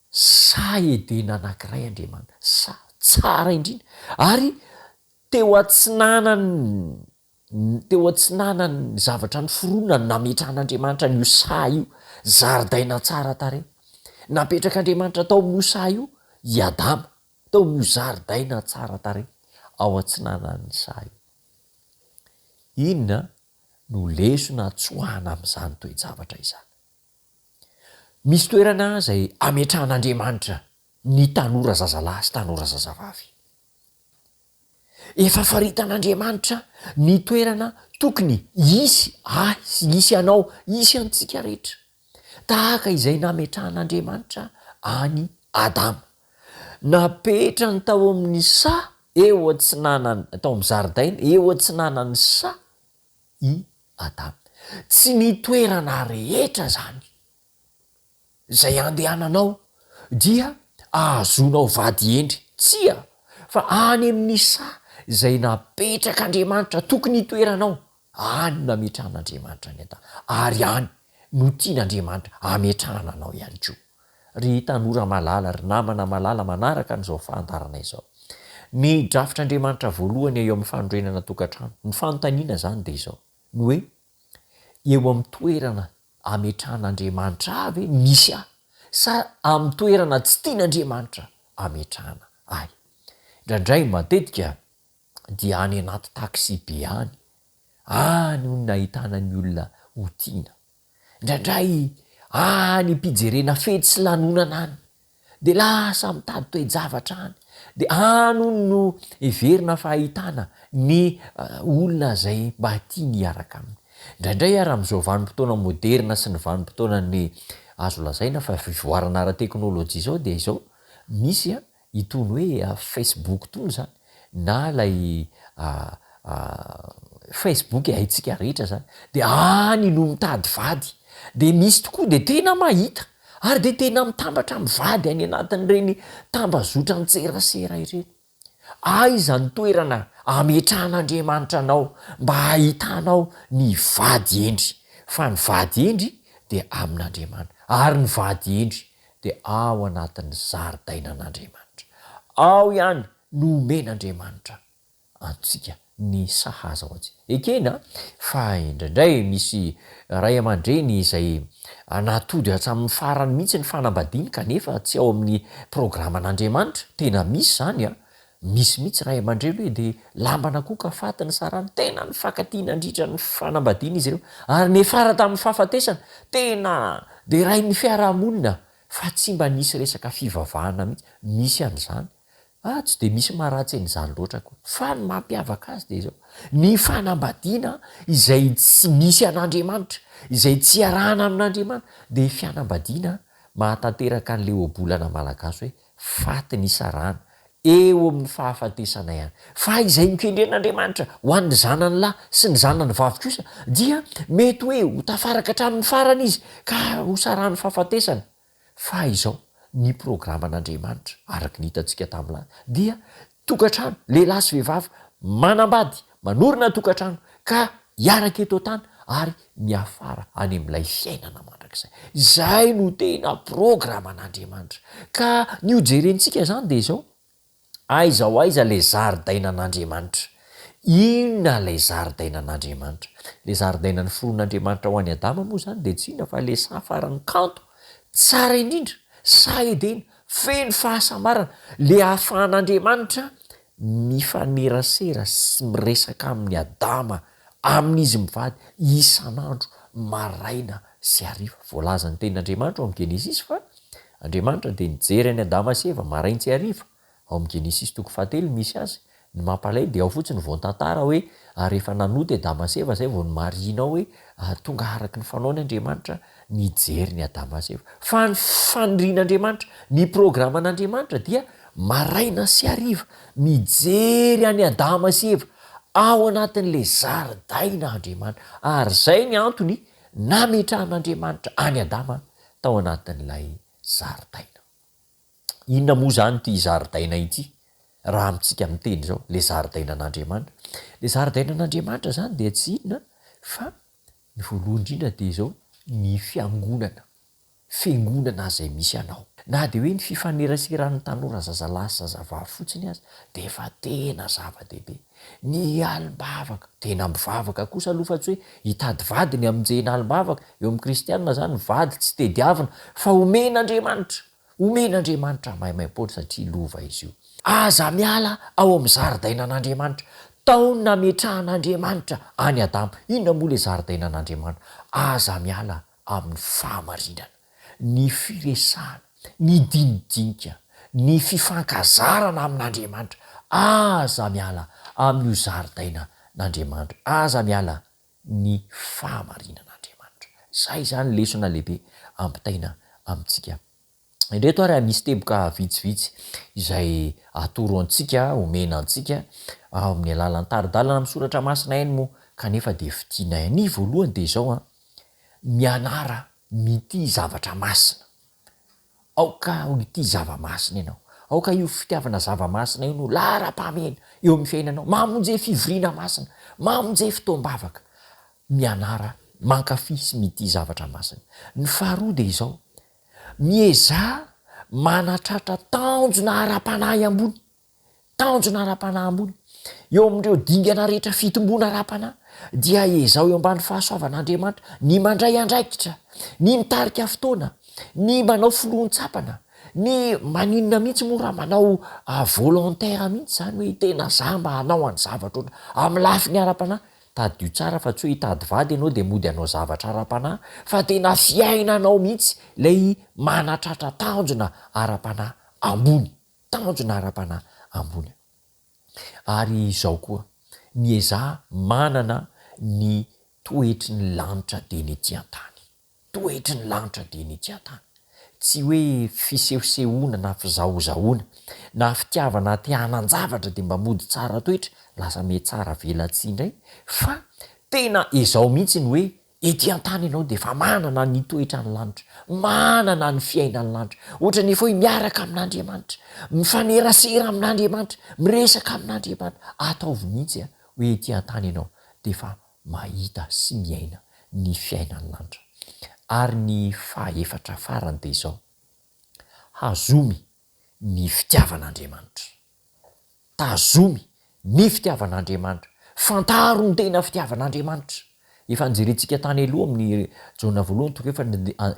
saedena anankiray andriamanitra sa tsara indrindra ary teo atsinanany zavatra ny foronona nametran'andriamanitra n'io sa io zaridaina tsara tare napetrak'andriamanitra tao amin'io sa io i adama tao amin'io zaridaina tsara tare ao atsinanany sa io inona no lesona tsoahana amin'izany toe-javatra izany misy toerana zay ametran'andriamanitra ny tanora zazalahy sy tanora zazavavy efa faritan'andriamanitra ny toerana tokony isy isy anao isy antsika rehetra tahaka izay nametran'andriamanitra any adama napetra ny tao amin'ny sa eo atsinanany tao amin'ny zaridaina eo atsinanany sa i adama tsy ny toerana rehetra zany zay andehananao dia ahazonao vady endry tsia fa any amin'ny sa zay napetrak'andriamanitra tokony hitoeranao any nametran'andriamanitra ny adama ary any no tian'andriamanitra ametrananao ihany ko ry tanora malala ry namana malala manaraka n'izao fahantarana izao ny drafitr'andriamanitra voalohany eo amin'ny fanorenana tokantrano ny fanontaniana zany de izao ny hoe eo amin'ny toerana ametran'andriamanitra avy misy ahy sa amin'ny toerana tsy tian'andriamanitra ametrahana ahy indraindray matetika dia any anaty taksi be any no nahitana ny olona ho tiana indraindray any mpijerena fety sy lanonana any de lasa mitady toe-javatra any de ano no everina fahitana ny olona zay mba tia ny iaraka aminy indraindray ara am'izao vanim-potoana moderna sy ny vanim-potoana ny azo lazaina fa fivoarana ara-teknôlôjia zao de izao misy itony hoe facebook tony zany na lay facebook haitsika rehetra zany de any no mitady vady de misy tokoa de tena mahita ary de tena mitambatra mivady any anatin'ireny tambazotra nitserasera ireny aiza ny toerana ametran'andriamanitra anao mba hahitanao ny vady endry fa ny vady endry de amin'andriamanitra ary ny vady endry de ao anatin'ny zaridainan'andriamanitra ao ihany no omen'andriamanitra antsika ny sahaza ho atsika ekena fa indraindray misy ray aman-dreny izay natody hatsamin'ny farany mihitsy ny fanambadiany kanefa tsy ao amin'ny programan'andriamanitra tena misy zany misy mihitsy ray aman-dreny hoe de lambana koa ka fatiny sarany tena ny fakatiana andritra ny fanambadiana izy ireo ary nefara tamin'ny fahafatesana tena de ray ny fiarahamonina fa tsy mba nisy resaka fivavahana mihitsy misy an'izany tsy de misy maharatsy an'izany loatra koa fa ny mampiavaka azy de zao ny fanambadiana izay tsy misy an'andriamanitra izay tsy arahana amin'andriamanitra de fianambadiana mahatanteraka an'le oabolana malagasy hoe faty ny sarahana eo amin'ny fahafatesana ihany fa izay mikendren'andriamanitra ho an'ny zanany lahy sy ny zanany vavy kosa dia mety hoe ho tafaraka hatramin'ny farana izy ka ho sarahan'ny fahafatesana fa izao ny programan'andriamanitra araky ny hitantsika tam'lahy dia tokantrano lehilahy sy vehivavy manambady manorina tokantrano ka hiaraka eto tany ary miafara any amin'ilay fiainana mandrakizay zay no tena programan'andriamanitra ka ny hojerentsika zany de izao aizao aiza le zaridainan'andriamanitra. Inona le zaridainan'andriamanitra? Le zaridainany foron'andriamanitra ho an'ny adama moa zany de tsy ina fa le safarany kanto tsara indrindra, sa edena, feno fahasamarana, le ahafahan'andriamanitra mifanerasera sy miresaka amin'ny adama amin'izy mivady isan'andro maraina sy ariva. Voalaza ny tenin'andriamanitra ao amin'ny genesisy fa andriamanitra de nijery any adama sy eva marainy sy ariva. Ao amin'ny genesisy toko 7 misy azy. Ny mampalay de ao fotsiny voan-tantara hoe rehefa nanody adama sy eva zay vao ny marina ao hoe tonga araky ny fanaony andriamanitra nijery ny adama sy eva. Fa ny fanirian'andriamanitra, ny programan'andriamanitra dia maraina sy ariva mijery any adama sy eva ao anatin'le zaridaina andriamanitra. Ary zay ny antony nametrahan'andriamanitra any adama tao anatin'ilay zaridaina. Inona moa zany ty zaridaina ity? Raha amitsika miteny zao, le zaridainan'andriamanitra. Le zaridainan'andriamanitra zany de tsy inona fa ny voalohany indrindra de zao ny fiangonana, fiangonana zay misy anao. Na de hoe ny fifaneraseran'ny tanora zazalahy sy zazavavy fotsiny azy de efa tena zava-dehibe. Ny alimbavaka, tena mivavaka kosa aloha fa tsy hoe hitady vady ny aminjena alimbavaka. Eo amin'ny kristianina zany vady tsy tediavina fa omen'andriamanitra, omen'andriamanitra maimaimpony satria lova izy io. Aza miala ao amin'ny zaridainan'andriamanitra, tao nametrahan'andriamanitra any adama. Inona moa le zaridainan'andriamanitra? Aza miala amin'ny fahamarinana, ny firesahana, ny dinidinika, ny fifankazarana amin'andriamanitra. Aza miala amin'io zaridainan'andriamanitra, aza miala ny fahamarinan'andriamanitra. Zay zany lesona lehibe ampitaina amitsika. Indreto ary misy teboka vitsivitsy izay atoro antsika, omena antsika ao amin'ny alalan'ny taridalana amin'ny soratra masina eny moa kanefa de fitianay. Ny voalohany de zao mianara mity zavatra masina. Aoka ity zava-masina ianao, aoka io fitiavana zava-masina io no lara-pamena eo amin'ny fiainanao, mamonjy fivoriana masina, mamonjy fotoam-bavaka. Mianara mankafy sy mity zavatra masina. Ny faharoa de izao, mieza manatratra tanjona ara-panahy ambony, tanjona ara-panahy ambony eo amin'ireo dingana rehetra fitombona ara-panahy dia ezao eo ambany fahasoavan'andriamanitra ny mandray andraikitra, ny mitarika fotoana, ny manao filohon-tsapana, ny maninona mihitsy moa raha manao volontaire mihitsy zany hoe tena za mba hanao any zavatra oatra amin'ny lafiny ara-panahy. Tadio tsara fa tsy hoe hitady vady ianao de mody anao zavatra ara-panahy, fa tena fiainanao mihitsy lay manatratra tanjona ara-panahy ambony, tanjona ara-panahy ambony. Ary izao koa, mieza manana ny toetry ny lanitra de ny ety an-tany, toetry ny lanitra de ny ety an-tany. Tsy hoe fisehosehoana na fizahozahoana na fitiavana te hanan-javatra de mba mody tsara toetra lasa me tsara velatsy indray, fa tena ezao mihitsy ny hoe ety an-tany ianao de fa manana ny toetra ny lanitra, manana ny fiainan'ny lanitra, ohatra ny efa hoe miaraka amin'andriamanitra, mifanerasera amin'andriamanitra, miresaka amin'andriamanitra. Ataovy mihitsy hoe ety an-tany ianao de fa mahita sy miaina ny fiainan'ny lanitra. Ary ny fahaefatra farany de izao, hazomy ny fitiavan'andriamanitra, tazomy ny fitiavan'andriamanitra, fantaro ny tena fitiavan'andriamanitra. Efa nijerentsika tany aloha amin'ny Jona voalohany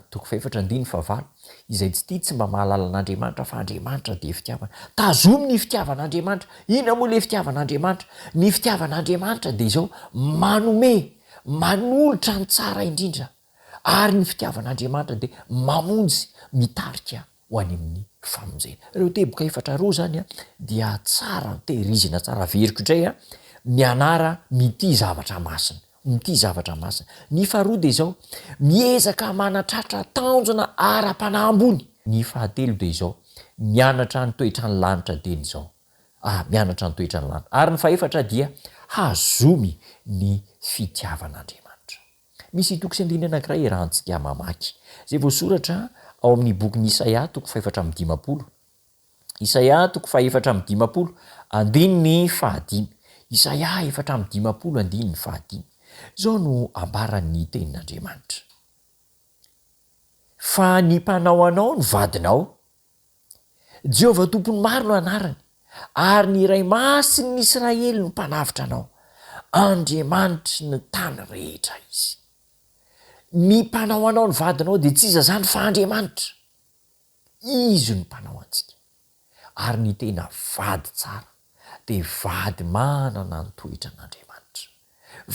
toko faefatra andiny favalo, izay tsy tia tsy mba mahalala an'andriamanitra fa andriamanitra de fitiavana. Tazomy ny fitiavan'andriamanitra. Inona moa le fitiavan'andriamanitra? Ny fitiavan'andriamanitra de izao manome, manolotra ny tsara indrindra. Ary ny fitiavan'andriamanitra de mamonjy, mitarika ho any amin'ny famonjena. Ireo teboka efatra roa zany dia tsara tehirizina tsara veriko indray mianara mity zavatra masina, mity zavatra masina. Ny faharoa de izao, miezaka manatratra tanjona ara-panahy ambony. Ny fahatelo de izao, mianatra ny toetra ny lanitra de izao, mianatra ny toetra ny lanitra. Ary ny fahaefatra dia hazomy ny fitiavan'andriamanitra. Misy tokosy andiny anankiray rahantsika mamaky, zay voasoratra ao amin'ny bokin'ny Isaia toko faefatra amby dimapolo. Isaia toko faefatra amby dimapolo, andininy fahadimy. Isaia efatra amby dimapolo, andininy fahadimy. Zao no ambaran'ny tenin'Andriamanitra. Fa ny mpanao anao ny vadinao, Jehovah tompony maro no anarany, ary ny iray masiny ny israely no mpanavitra anao andriamanitry ny tany rehetra izy ny mpanao anao ny vadinao dia tsy iza zany fa andriamanitra izy no mpanao antsika ary ny tena vady tsara dia vady manana ny toetra an'andriamanitra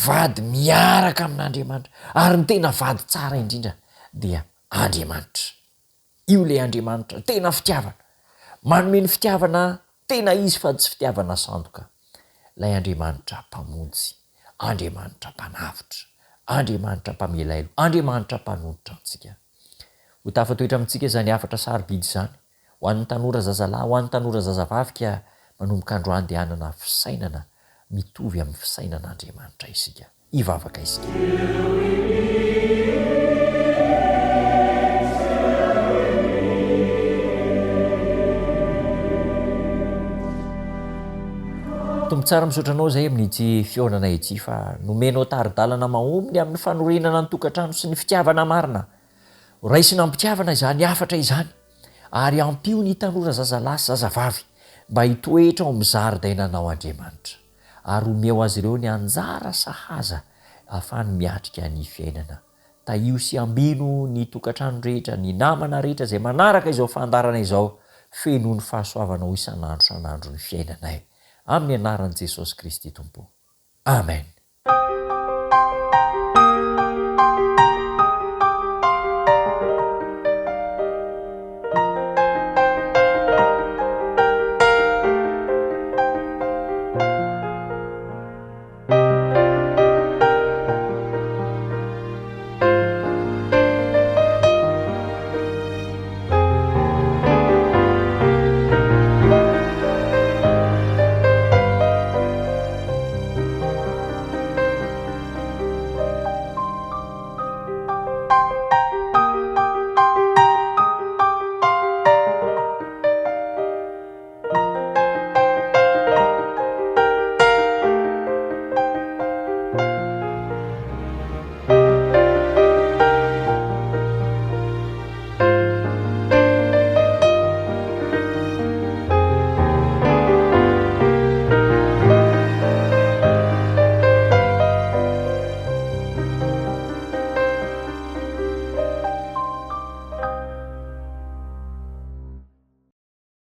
vady miaraka amin'andriamanitra ary ny tena vady tsara indrindra dia andriamanitra io le andriamanitra tena fitiavana manome ny fitiavana tena izy fa tsy fitiavana sandoka lay andriamanitra mpamonjy andriamanitra mpanavitra andriamanitra mpamelailo andriamanitra mpanoditra antsika ho tafatoetra amintsika zany afatra sarobidy zany ho an'ny tanora zazalahy ho an'ny tanora zazavavika manomboka androany dia hanana fisainana mitovy amin'ny fisainan'andriamanitra isika ivavaka isika tombo tsara misaotranao zay amin'ity fionana ity fa nomenao taridalana mahomby amin'ny fanorenana ny tokantrano sy ny fitiavana marina raisina mpitiavana izany afatra izany ary ampio ny tanora zazalahy sy zazavavy mba hitoetra ao amin'ny zaridainanao andriamanitra ary omeo azy ireo ny anjara sahaza ahafany miatrika ny fiainana taio sy ambino ny tokantrano rehetra ny namana rehetra zay manaraka izao fandarana izao feno ny fahasoavanao isan'andro san'andro ny fiainanay amin'ny anaran'i Jesosy Kristy tompo amen